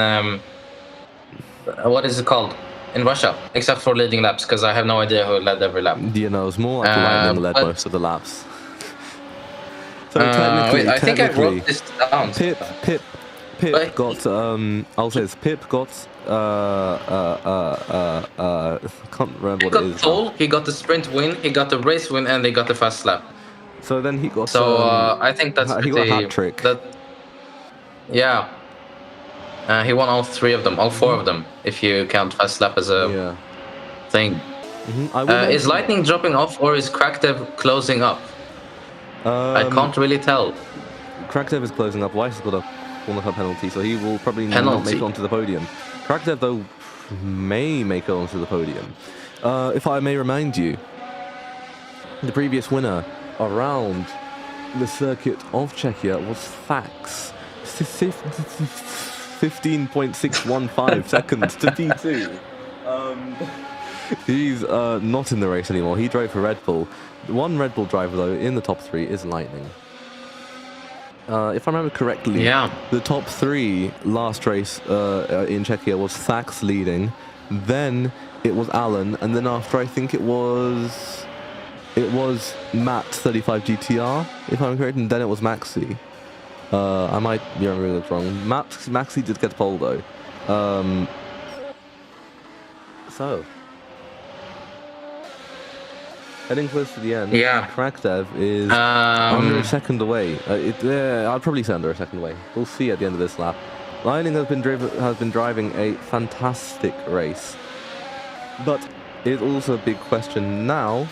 Speaker 2: what is it called in Russia, except for leading laps, because I have no idea who led every lap.
Speaker 1: Yeah, no, it's more like Lightning led most of the laps. So technically,
Speaker 2: wait, I think I wrote this down.
Speaker 1: Pip
Speaker 2: Wait.
Speaker 1: got I'll say this. Pip got can't remember
Speaker 2: He
Speaker 1: what it
Speaker 2: got
Speaker 1: is.
Speaker 2: pole, he got the sprint win, he got the race win, and they got the fast lap.
Speaker 1: So then he got
Speaker 2: So I think that's
Speaker 1: he got a
Speaker 2: pretty-
Speaker 1: hat trick.
Speaker 2: That, yeah. He won all 3 of them, all 4 of them, if you count fast lap as a
Speaker 1: Yeah.
Speaker 2: thing.
Speaker 1: I would
Speaker 2: Is Lightning dropping off or is Crackdev closing up? I can't really tell.
Speaker 1: Crackdev is closing up. Weiss has got a corner cut penalty, so he will probably not
Speaker 2: Penalty.
Speaker 1: make it onto the podium. Crackdev, though, may make it onto the podium. If I may remind you, the previous winner around the circuit of Czechia was Fax. 15.615 seconds to P2. He's not in the race anymore. He drove for Red Bull. One Red Bull driver, though, in the top 3 is Lightning. If I remember correctly, the top 3 last race in Czechia was Fax leading, then it was Alan, and then after I think it was Matt 35 GTR, if I'm correct, and then it was Maxi. I might be remembering it wrong. Maxi did get pole though. So heading close to the end.
Speaker 2: Yeah.
Speaker 1: Crackdev is under a second away. I'd probably say under a second away. We'll see at the end of this lap. Lightning has been driving a fantastic race, but it is also a big question now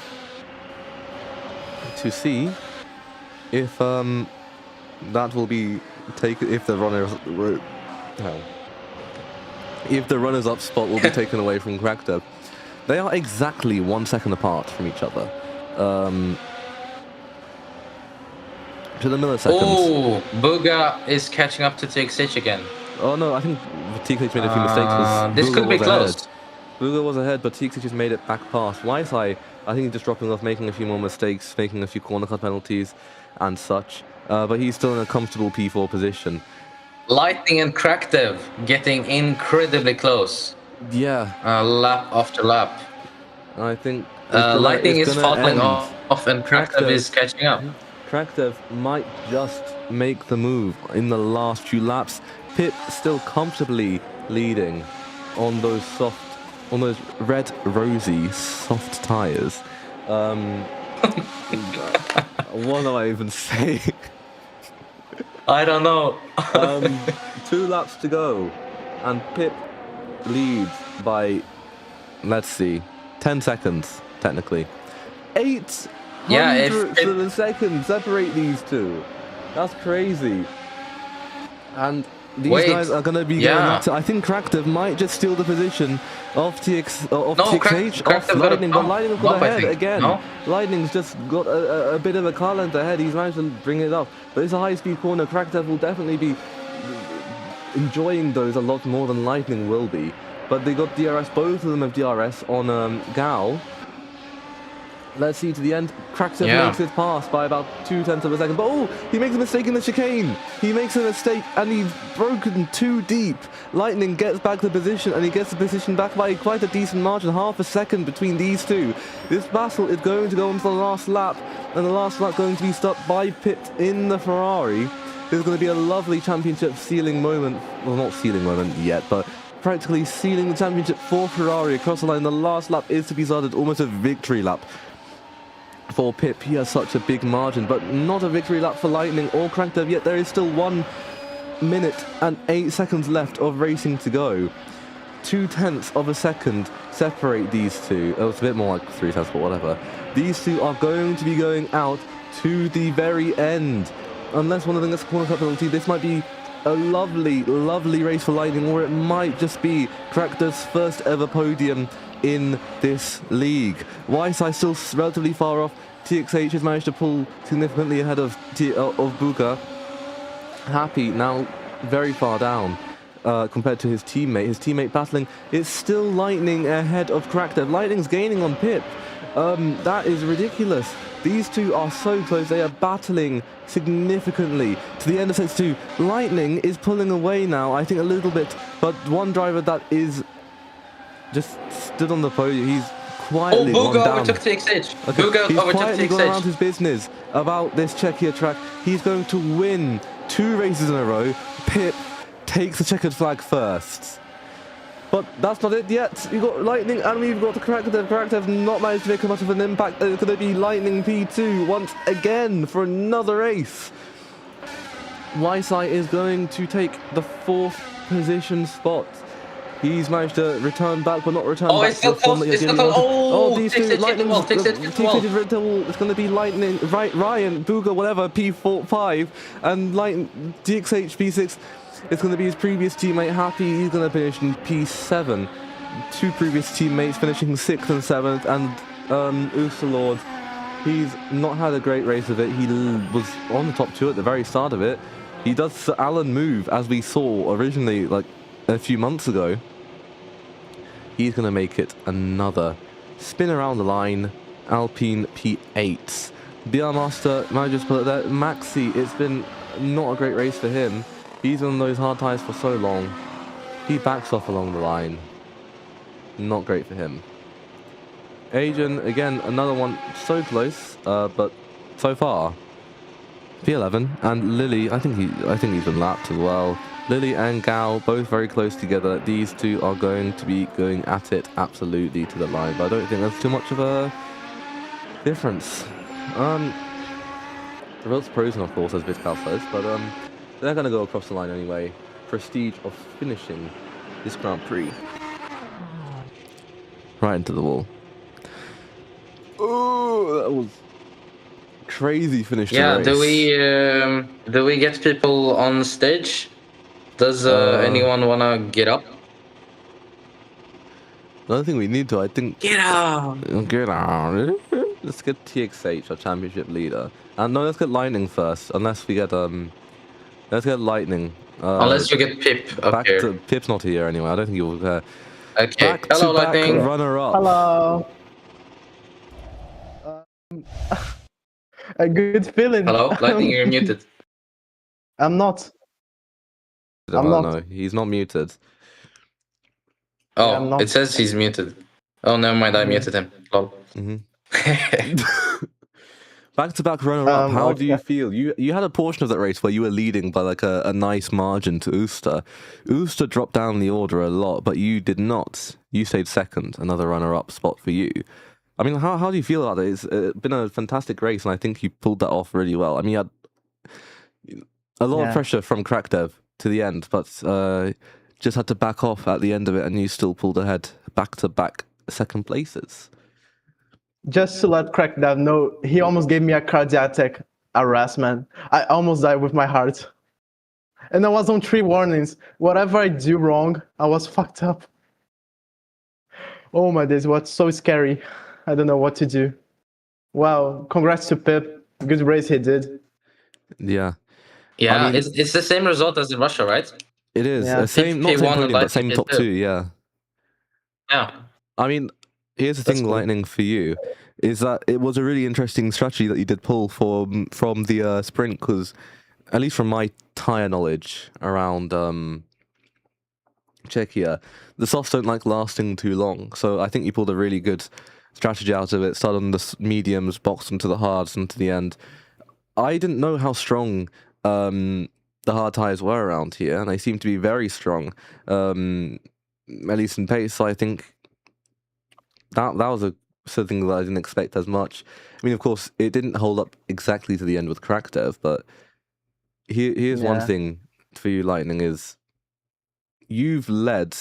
Speaker 1: to see if that will be taken, if the runners up spot will be taken away from Crackdev. They are exactly 1 second apart from each other. To the milliseconds.
Speaker 2: Oh, Buga is catching up to TXH again.
Speaker 1: Oh no, I think TXH made a few mistakes.
Speaker 2: This could be close.
Speaker 1: Buga was ahead, but TXH just made it back past. Weisai, I think he's just dropping off, making a few more mistakes, making a few corner cut penalties and such. But he's still in a comfortable P4 position.
Speaker 2: Lightning and Crackdev getting incredibly close.
Speaker 1: Yeah.
Speaker 2: Lap after lap.
Speaker 1: I think
Speaker 2: Lightning is falling off and Crackdev is catching up.
Speaker 1: Crackdev might just make the move in the last few laps. Pip still comfortably leading on those red rosy soft tires. What do I even say?
Speaker 2: I don't know.
Speaker 1: 2 laps to go, and Pip leads by, let's see, 10 seconds technically. 8 hundredths of a second separate these two. That's crazy. And these guys are going to be going up to, I think Crackdev might just steal the position of TXH, off Lightning, but Lightning has got ahead again. No? Lightning's just got a bit of a car length ahead. He's managed to bring it up. But it's a high-speed corner. Crackdev will definitely be enjoying those a lot more than Lightning will be. But they got DRS, both of them have DRS on Gal. Let's see to the end. Crackdev makes his pass by about 0.2 of a second. But oh, he makes a mistake in the chicane. He makes a mistake and he's broken too deep. Lightning gets back the position and he gets the position back by quite a decent margin, half a second between these two. This battle is going to go on to the last lap, and the last lap going to be stopped by Pitt in the Ferrari. This is going to be a lovely championship sealing moment. Well, not sealing moment yet, but practically sealing the championship for Ferrari across the line. The last lap is to be started, almost a victory lap for Pip. He has such a big margin, but not a victory lap for Lightning or Crackdev yet. There is still 1 minute and 8 seconds left of racing to go. 0.2 of a second separate these two. Oh, it's a bit more like 0.3, but whatever. These two are going to be going out to the very end. Unless one of them gets a corner cut penalty, this might be a lovely, lovely race for Lightning, or it might just be Crackdev's first ever podium in this league. Weisai still relatively far off. TXH has managed to pull significantly ahead of Buga. Happy now very far down compared to his teammate. His teammate battling. It's still Lightning ahead of Crackdev. Lightning's gaining on Pip. That is ridiculous. These two are so close. They are battling significantly to the end of Set 2. Lightning is pulling away now, I think a little bit, but one driver that is just stood on the podium. He's quietly gone down.
Speaker 2: Overtook TXH.
Speaker 1: Okay,
Speaker 2: Buga
Speaker 1: he's
Speaker 2: overtook
Speaker 1: quietly gone around
Speaker 2: TXH.
Speaker 1: his business. about this Czechia track. He's going to win 2 races in a row. Pip takes the checkered flag first. But that's not it yet. We've got Lightning and we've got the Character. Character have not managed to make much of an impact. It's going to be Lightning P2 once again for another race. Weissai is going to take the 4th position spot. He's managed to return back, but not return back.
Speaker 2: It's still close. It's still close. Oh,
Speaker 1: these
Speaker 2: takes
Speaker 1: two,
Speaker 2: it,
Speaker 1: Lightning,
Speaker 2: takes it,
Speaker 1: It's going to be Lightning, Ryan, Booga, whatever, P5, and Lightning, DXH P6. It's going to be his previous teammate, Happy. He's going to finish in P7. 2 previous teammates finishing 6th and 7th, and Usalord. He's not had a great race of it. He was on the top 2 at the very start of it. He does Sir Alan move, as we saw originally, like a few months ago. He's going to make it another spin around the line. Alpine P8. BR Master manages to put it there. Maxi, it's been not a great race for him. He's on those hard tyres for so long. He backs off along the line. Not great for him. Adrian, again, another one so close, but so far P11. And Lily, I think he's been lapped as well. Lily and Gao both very close together. These two are going to be going at it absolutely to the line, but I don't think there's too much of a difference. The results pros, and of course, as Vitcal says, but they're going to go across the line anyway. Prestige of finishing this Grand Prix. Right into the wall. Oh, that was crazy finish.
Speaker 2: Yeah, do we get people on stage? Does anyone wanna get up?
Speaker 1: I don't think we need to. I think
Speaker 2: Get up.
Speaker 1: Get out. Let's get TXH, our championship leader. And no, let's get Lightning first. Unless we get let's get Lightning.
Speaker 2: Unless you get Pip up
Speaker 1: back
Speaker 2: here.
Speaker 1: to Pip's not here anyway. I don't think he will care.
Speaker 2: Okay.
Speaker 1: Back
Speaker 2: Hello,
Speaker 1: to back
Speaker 2: Lightning.
Speaker 1: runner up.
Speaker 4: Hello. A good feeling.
Speaker 2: Hello, Lightning. You're muted.
Speaker 4: I'm not.
Speaker 1: I
Speaker 4: I'm
Speaker 1: don't
Speaker 4: not.
Speaker 1: know. He's not muted.
Speaker 2: Oh,
Speaker 4: I'm not.
Speaker 2: it says he's muted. Oh, never mind. I muted him. Lol.
Speaker 1: Back-to-back runner-up. How do you
Speaker 4: okay.
Speaker 1: feel? You had a portion of that race where you were leading by like a nice margin to Uster. Uster dropped down the order a lot, but you did not. You stayed second. Another runner-up spot for you. I mean, how do you feel about it? It's been a fantastic race, and I think you pulled that off really well. I mean, you had a lot of pressure from Crackdev to the end, but just had to back off at the end of it, and you still pulled ahead back-to-back second places.
Speaker 4: Just to let Crackdown know, he almost gave me a cardiac arrest, man. I almost died with my heart. And I was on 3 warnings. Whatever I do wrong, I was fucked up. Oh my days, what's so scary. I don't know what to do. Wow, congrats to Pip. Good race he did.
Speaker 1: Yeah.
Speaker 2: Yeah,
Speaker 1: I mean,
Speaker 2: it's the same result as in Russia, right?
Speaker 1: It is.
Speaker 4: Yeah.
Speaker 1: Same, not
Speaker 2: P1
Speaker 1: same podium,
Speaker 2: and
Speaker 1: but same
Speaker 2: Lightning
Speaker 1: top
Speaker 2: P2.
Speaker 1: 2, yeah.
Speaker 2: Yeah.
Speaker 1: I mean, here's the
Speaker 4: That's
Speaker 1: thing,
Speaker 4: cool.
Speaker 1: Lightning, for you, is that it was a really interesting strategy that you did pull from the sprint, because, at least from my tyre knowledge around Czechia, the softs don't like lasting too long, so I think you pulled a really good strategy out of it. Started on the mediums, boxed them to the hards, and to the end. I didn't know how strong the hard tyres were around here, and they seem to be very strong, at least in pace, so I think that was something that I didn't expect as much. I mean, of course, it didn't hold up exactly to the end with Crackdev, but here's one thing for you, Lightning, is you've led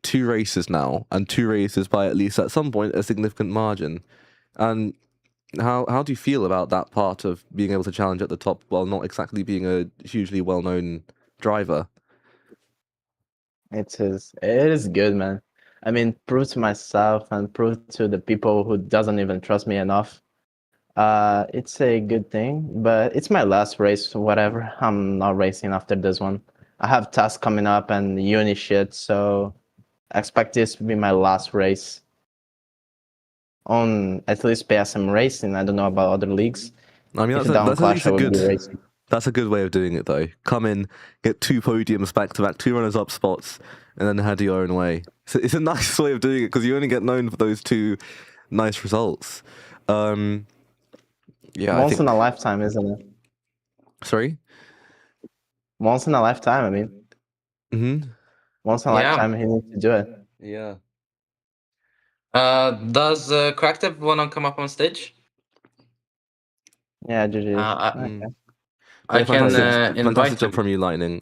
Speaker 1: 2 races now, and 2 races by at least at some point a significant margin. And how do you feel about that part of being able to challenge at the top while not exactly being a hugely well-known driver?
Speaker 4: It is good, man. I mean, prove to myself and prove to the people who doesn't even trust me enough. It's a good thing, but it's my last race, whatever. I'm not racing after this one. I have tasks coming up and uni shit, so I expect this to be my last race on at least PSM Racing. I don't know about other leagues.
Speaker 1: I mean,
Speaker 4: If
Speaker 1: that's
Speaker 4: down
Speaker 1: at
Speaker 4: clash,
Speaker 1: least
Speaker 4: I
Speaker 1: a
Speaker 4: would be
Speaker 1: good.
Speaker 4: racing.
Speaker 1: That's a good way of doing it, though. Come in, get 2 podiums back-to-back, 2 runners-up spots, and then head your own way. So it's a nice way of doing it, because you only get known for those 2 nice results. Yeah, I
Speaker 4: Once
Speaker 1: think.
Speaker 4: in a lifetime, isn't it?
Speaker 1: Sorry.
Speaker 4: Once in a lifetime. I mean,
Speaker 1: Mm-hmm.
Speaker 4: once in a
Speaker 2: Yeah.
Speaker 4: lifetime, he needs to do it.
Speaker 1: Yeah.
Speaker 2: Does Cracktab wanna come up on stage?
Speaker 4: Yeah, GG.
Speaker 2: I,
Speaker 4: Okay.
Speaker 2: I
Speaker 1: Yeah,
Speaker 2: can
Speaker 1: fantastic
Speaker 2: invite
Speaker 1: job
Speaker 2: him.
Speaker 1: from you, Lightning.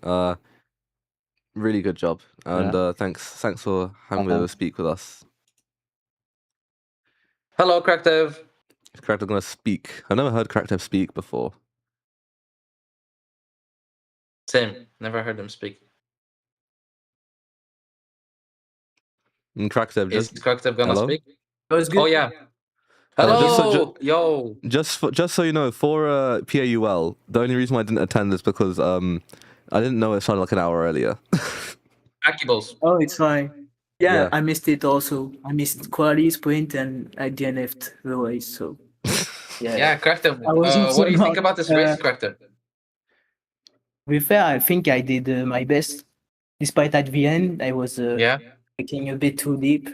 Speaker 1: Really good job, and
Speaker 4: Yeah.
Speaker 1: thanks for having
Speaker 4: Uh-huh.
Speaker 1: me to speak with us.
Speaker 2: Hello, Cracktab.
Speaker 1: Crackdev gonna speak. I've never heard Crackdev speak before.
Speaker 2: Same. Never heard him speak.
Speaker 1: And Crackdev,
Speaker 2: Is
Speaker 1: just
Speaker 2: Cracktab gonna
Speaker 1: hello.
Speaker 2: speak?
Speaker 5: That was good.
Speaker 2: Oh yeah.
Speaker 1: Hello,
Speaker 2: Hello, yo.
Speaker 1: Just so you know, for PAUL, the only reason why I didn't attend is because I didn't know it started like an hour earlier.
Speaker 2: Ackibles.
Speaker 5: Oh, it's fine. Yeah,
Speaker 1: Yeah.
Speaker 5: I missed it also. I missed quality sprint and I DNF'd the race. So yeah.
Speaker 2: Yeah, Cracktab.
Speaker 5: I was also
Speaker 2: What do you think
Speaker 5: not,
Speaker 2: about this race, Cracktab?
Speaker 5: To be fair, I think I did my best. Despite at the end, I was
Speaker 2: Yeah.
Speaker 5: taking a bit too deep.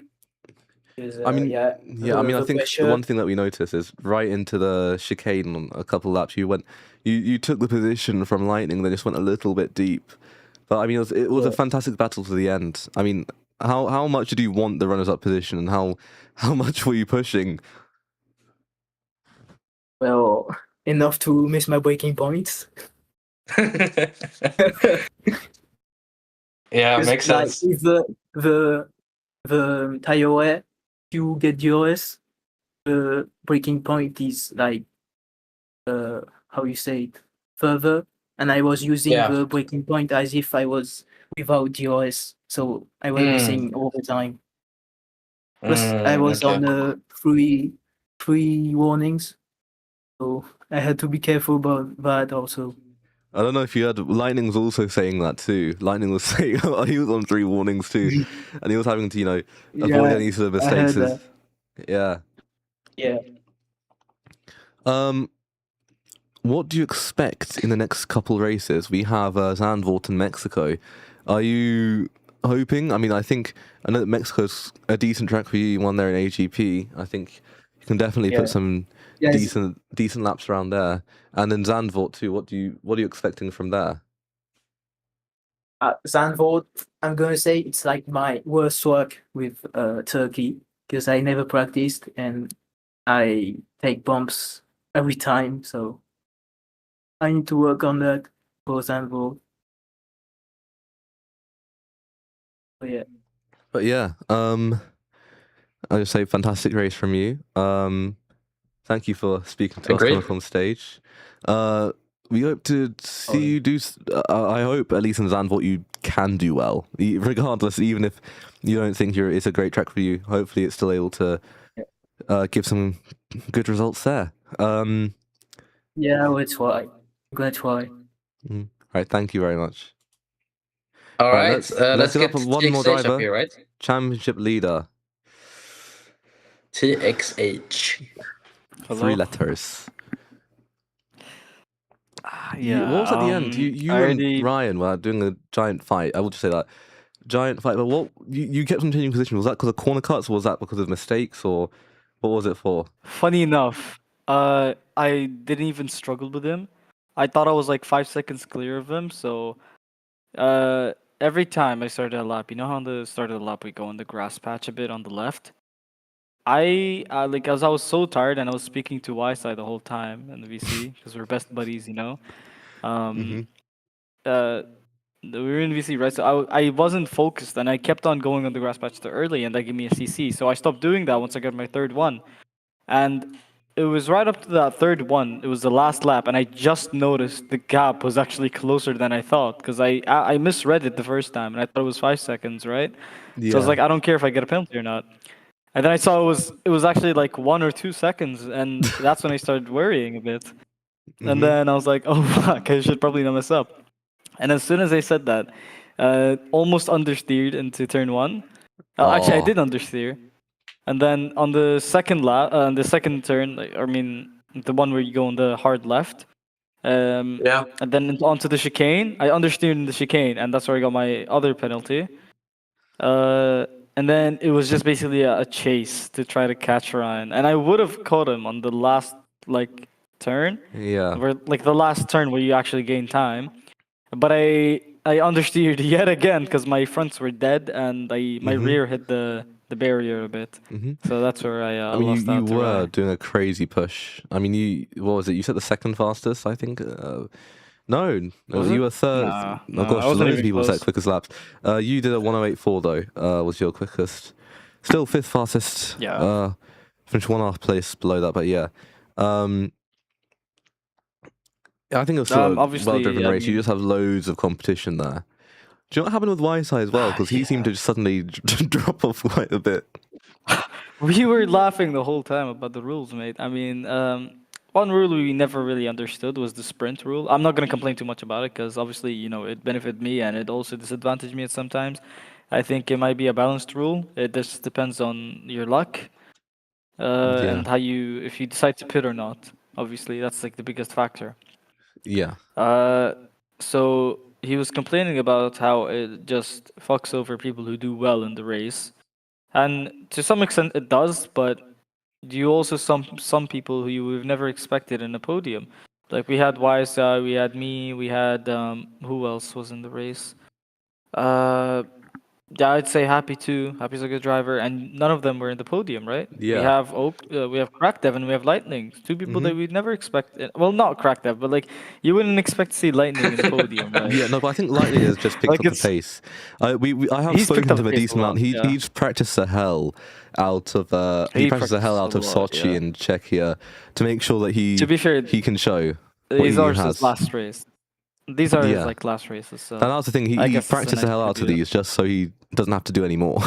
Speaker 5: Because,
Speaker 1: I mean,
Speaker 5: yeah,
Speaker 1: I mean, I
Speaker 5: the
Speaker 1: think
Speaker 5: pressure.
Speaker 1: the one thing that we noticed is right into the chicane on a couple laps, you took the position from Lightning, then just went a little bit deep. But I mean, it was a
Speaker 5: Yeah.
Speaker 1: fantastic battle to the end. I mean, how much did you want the runners-up position, and how much were you pushing?
Speaker 5: Well, enough to miss my breaking points.
Speaker 2: Yeah,
Speaker 5: 'Cause,
Speaker 2: makes
Speaker 5: like,
Speaker 2: sense.
Speaker 5: if the tire wear, you get DRS, the breaking point is like how you say it, further, and I was using
Speaker 2: Yeah.
Speaker 5: the breaking point as if I was without DRS, so I was missing all the time. Plus, I was
Speaker 2: okay.
Speaker 5: on three warnings, so I had to be careful about that also.
Speaker 1: I don't know if you heard, Lightning was also saying that too. Lightning was saying he was on 3 warnings too, and he was having to avoid
Speaker 5: Yeah,
Speaker 1: any sort of
Speaker 5: I heard
Speaker 1: mistakes.
Speaker 5: that.
Speaker 1: Yeah.
Speaker 5: Yeah.
Speaker 1: What do you expect in the next couple races? We have Zandvoort in Mexico. Are you hoping? I mean, I know that Mexico's a decent track for you. You won there in AGP. I think you can definitely
Speaker 5: Yeah.
Speaker 1: put some
Speaker 5: Yes.
Speaker 1: decent laps around there. And then Zandvoort too. What are you expecting from there?
Speaker 5: Zandvoort, I'm gonna say it's like my worst work with Turkey because I never practiced and I take bumps every time, so I need to work on that for Zandvoort.
Speaker 1: But yeah, I just say fantastic race from you. Thank you for speaking to us,
Speaker 2: Agreed.
Speaker 1: coming up on stage. We hope to see you do. I hope at least in Zandvoort you can do well, regardless. Even if you don't think it's a great track for you, hopefully it's still able to give some good results there.
Speaker 5: Yeah, we'll try. I'm gonna try.
Speaker 1: All right, thank you very much.
Speaker 2: All right.
Speaker 1: Let's get up
Speaker 2: get
Speaker 1: one more
Speaker 2: TXH
Speaker 1: driver.
Speaker 2: up here, right?
Speaker 1: Championship leader.
Speaker 2: TXH.
Speaker 1: 3 letters.
Speaker 6: Yeah.
Speaker 1: What was at the end? You
Speaker 6: I
Speaker 1: and
Speaker 6: already-
Speaker 1: Ryan were doing a giant fight. I will just say that. Giant fight. But what you kept on changing position. Was that because of corner cuts, or was that because of mistakes, or what was it for?
Speaker 6: Funny enough, I didn't even struggle with him. I thought I was like 5 seconds clear of him. So, every time I started a lap, you know how on the start of the lap we go in the grass patch a bit on the left. As I was so tired and I was speaking to YSI the whole time in the VC because we're best buddies, you know.
Speaker 1: Mhm.
Speaker 6: We were in VC, right? So I wasn't focused and I kept on going on the grass patch too early and that gave me a CC. So I stopped doing that once I got my third one. And it was right up to that third one. It was the last lap and I just noticed the gap was actually closer than I thought because I misread it the first time and I thought it was 5 seconds, right?
Speaker 1: Yeah.
Speaker 6: So I was like, I don't care if I get a penalty or not. And then I saw it was actually like 1 or 2 seconds and that's when I started worrying a bit. And
Speaker 1: Mhm.
Speaker 6: then I was like, oh fuck, I should probably not mess up. And as soon as I said that, almost understeered into turn 1. Actually, I
Speaker 1: Aw.
Speaker 6: did understeer. And then on the second the second turn, the one where you go on the hard left.
Speaker 2: Yeah.
Speaker 6: And then onto the chicane. I understeered in the chicane, and that's where I got my other penalty. And then it was just basically a chase to try to catch Ryan. And I would have caught him on the last, like, turn,
Speaker 1: Yeah.
Speaker 6: where like the last turn where you actually gain time. But I understeered yet again because my fronts were dead and my rear hit the barrier a bit. So that's where I
Speaker 1: mean,
Speaker 6: lost
Speaker 1: you
Speaker 6: out to
Speaker 1: were
Speaker 6: Rye.
Speaker 1: doing a crazy push. I mean, what was it? You said the second fastest, I think. No,
Speaker 6: Was
Speaker 1: you
Speaker 6: it?
Speaker 1: were third.
Speaker 6: Nah,
Speaker 1: Oh gosh,
Speaker 6: I wasn't
Speaker 1: loads of
Speaker 6: even
Speaker 1: people set
Speaker 6: close.
Speaker 1: quickest laps. You did a 108.4 though. Was your quickest. Still fifth fastest.
Speaker 6: Yeah.
Speaker 1: Finished 1.5 place below that, but yeah. I think it was still a
Speaker 6: Obviously,
Speaker 1: well-driven
Speaker 6: I
Speaker 1: race. You
Speaker 6: mean-
Speaker 1: just have loads of competition there. Do you know what happened with YSI as well? Because he seemed to just suddenly drop off quite a bit.
Speaker 6: We were laughing the whole time about the rules, mate. I mean, one rule we never really understood was the sprint rule. I'm not going to complain too much about it because obviously, it benefited me and it also disadvantaged me at some times. I think it might be a balanced rule. It just depends on your luck and if you decide to pit or not. Obviously, that's like the biggest factor.
Speaker 1: Yeah.
Speaker 6: So he was complaining about how it just fucks over people who do well in the race. And to some extent it does, but you also some people who you would have never expected in a podium. Like we had YSI, we had me, we had who else was in the race? Yeah, I'd say Happy too. Happy's a good driver, and none of them were in the podium, right?
Speaker 1: Yeah.
Speaker 6: We have we have Crackdev, and we have Lightning. Two people that we'd never expect. Well, not Crackdev, but like you wouldn't expect to see Lightning in the podium, right?
Speaker 1: Yeah, no, but I think Lightning has just picked
Speaker 6: Like
Speaker 1: up the
Speaker 6: it's-
Speaker 1: pace. I have
Speaker 6: He's
Speaker 1: spoken
Speaker 6: picked up
Speaker 1: to him a
Speaker 6: the pace
Speaker 1: decent
Speaker 6: a lot,
Speaker 1: amount. He's practiced the hell out of he practiced the hell out of
Speaker 6: practiced a lot,
Speaker 1: Sochi
Speaker 6: yeah.
Speaker 1: and Czechia to make sure that
Speaker 6: To be fair,
Speaker 1: he can show what
Speaker 6: these
Speaker 1: he
Speaker 6: are
Speaker 1: has.
Speaker 6: his last race. These are his
Speaker 1: Yeah.
Speaker 6: like last races. So
Speaker 1: And that's the thing.
Speaker 6: I
Speaker 1: He
Speaker 6: guess it's a
Speaker 1: practiced the
Speaker 6: nice
Speaker 1: hell out of
Speaker 6: tribute.
Speaker 1: these just so he doesn't have to do any more.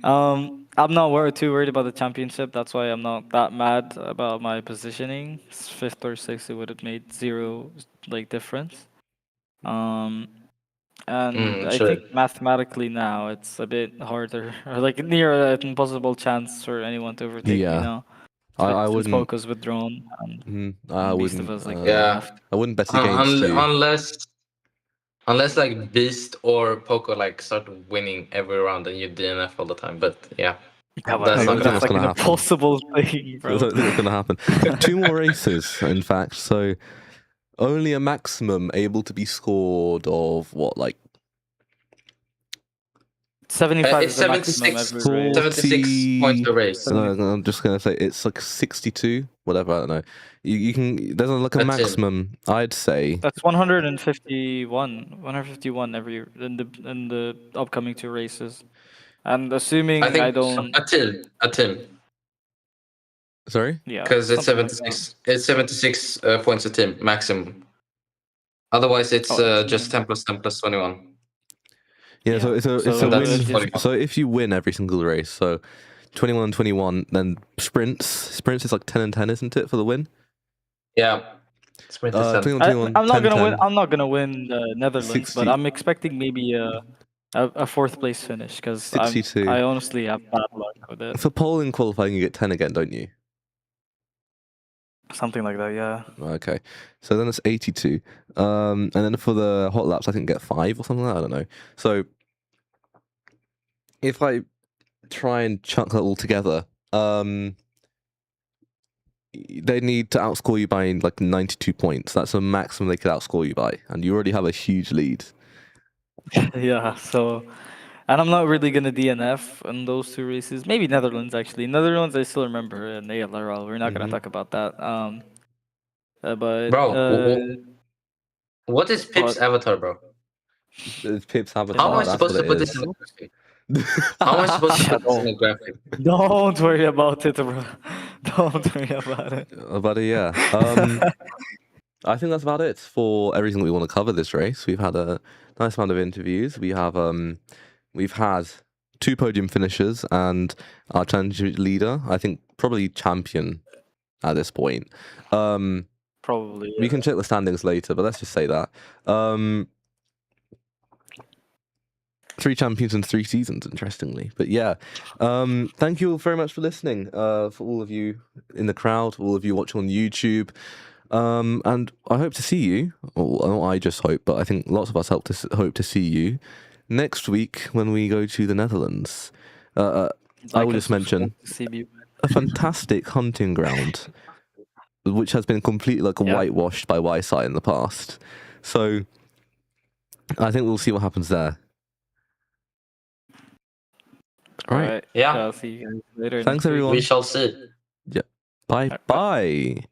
Speaker 6: I'm not too worried about the championship. That's why I'm not that mad about my positioning. Fifth or sixth, it would have made zero like difference. And I
Speaker 2: Sure.
Speaker 6: think mathematically now it's a bit harder, or like near an impossible chance for anyone to overtake
Speaker 1: Yeah.
Speaker 6: me now.
Speaker 1: I
Speaker 6: Since
Speaker 1: wouldn't.
Speaker 6: Poco's withdrawn, and
Speaker 1: I
Speaker 6: Beast
Speaker 1: wouldn't.
Speaker 6: of Us like
Speaker 2: Yeah.
Speaker 6: left.
Speaker 1: I wouldn't bet against you.
Speaker 2: Unless like Beast or Poco like start winning every round and you DNF all the time. But yeah.
Speaker 6: Yeah, but
Speaker 2: That's
Speaker 6: I
Speaker 2: not
Speaker 6: think
Speaker 2: gonna
Speaker 6: that's like
Speaker 1: happen.
Speaker 6: an impossible thing,
Speaker 1: I
Speaker 6: bro.
Speaker 1: don't think it's gonna happen. We have 2 more races, in fact. So only a maximum able to be scored of what, like
Speaker 6: 75
Speaker 2: it's
Speaker 6: is the maximum
Speaker 2: 76
Speaker 6: every race.
Speaker 2: 76 points a race.
Speaker 1: No, I'm just gonna say it's like 62, whatever. I don't know. You can. There's like a
Speaker 2: That's it.
Speaker 1: maximum. I'd say.
Speaker 6: That's 151 every in the upcoming 2 races. And assuming
Speaker 2: I think
Speaker 6: I don't,
Speaker 2: a team.
Speaker 1: Sorry.
Speaker 6: yeah,
Speaker 2: Because it's
Speaker 6: something like
Speaker 2: 76. It's 76 points a team maximum. Otherwise, it's just 10 plus 10 plus 21.
Speaker 1: Yeah. So it's a
Speaker 6: So
Speaker 1: win.
Speaker 2: that's 45.
Speaker 1: So if you win every single race, so 21 and 21, then sprints is like 10 and 10, isn't it, for the win?
Speaker 2: Yeah. Sprint is 10.
Speaker 1: 21,
Speaker 6: that.
Speaker 1: 21,
Speaker 6: I'm not
Speaker 1: 10,
Speaker 6: gonna
Speaker 1: 10.
Speaker 6: win. I'm not gonna win the Netherlands,
Speaker 1: 60.
Speaker 6: but I'm expecting maybe a 4th place finish because
Speaker 1: 62.
Speaker 6: I honestly have bad luck with it.
Speaker 1: For polling qualifying, you get 10 again, don't you?
Speaker 6: Something like that, yeah.
Speaker 1: Okay, so then it's 82. And then for the hot laps, I think get 5 or something like that. I don't know. So if I try and chunk that all together, they need to outscore you by like 92 points. That's the maximum they could outscore you by, and you already have a huge lead.
Speaker 6: Yeah, so, and I'm not really gonna DNF in those 2 races. Maybe Netherlands actually. Netherlands, I still remember in ALRL. We're not gonna talk about that. But
Speaker 2: Bro, what is Pip's
Speaker 6: what?
Speaker 2: avatar, bro?
Speaker 1: It's Pip's avatar.
Speaker 2: How am I
Speaker 1: that's
Speaker 2: supposed
Speaker 1: what
Speaker 2: to
Speaker 1: it
Speaker 2: put
Speaker 1: is.
Speaker 2: this in the graphic? How am I supposed to put this in the graphic?
Speaker 6: Don't worry about it, bro. Don't worry about it.
Speaker 1: Buddy, yeah. I think that's about it for everything we want to cover this race. We've had a nice amount of interviews. We've had 2 podium finishers and our challenge leader. I think probably champion at this point.
Speaker 6: Probably.
Speaker 1: We can check the standings later, but let's just say that. 3 champions in 3 seasons, interestingly. But yeah, thank you all very much for listening. For all of you in the crowd, all of you watching on YouTube. And I hope to see you, or I just hope, but I think lots of us hope to see you next week when we go to the Netherlands. I will just mention, a fantastic hunting ground, which has been completely like
Speaker 4: Yeah.
Speaker 1: whitewashed by YSI in the past. So I think we'll see what happens there. All right.
Speaker 6: Alright.
Speaker 7: Yeah.
Speaker 6: I'll see you guys later.
Speaker 1: Thanks
Speaker 6: next week.
Speaker 1: everyone.
Speaker 7: We shall see.
Speaker 1: Bye
Speaker 6: Bye.
Speaker 1: bye.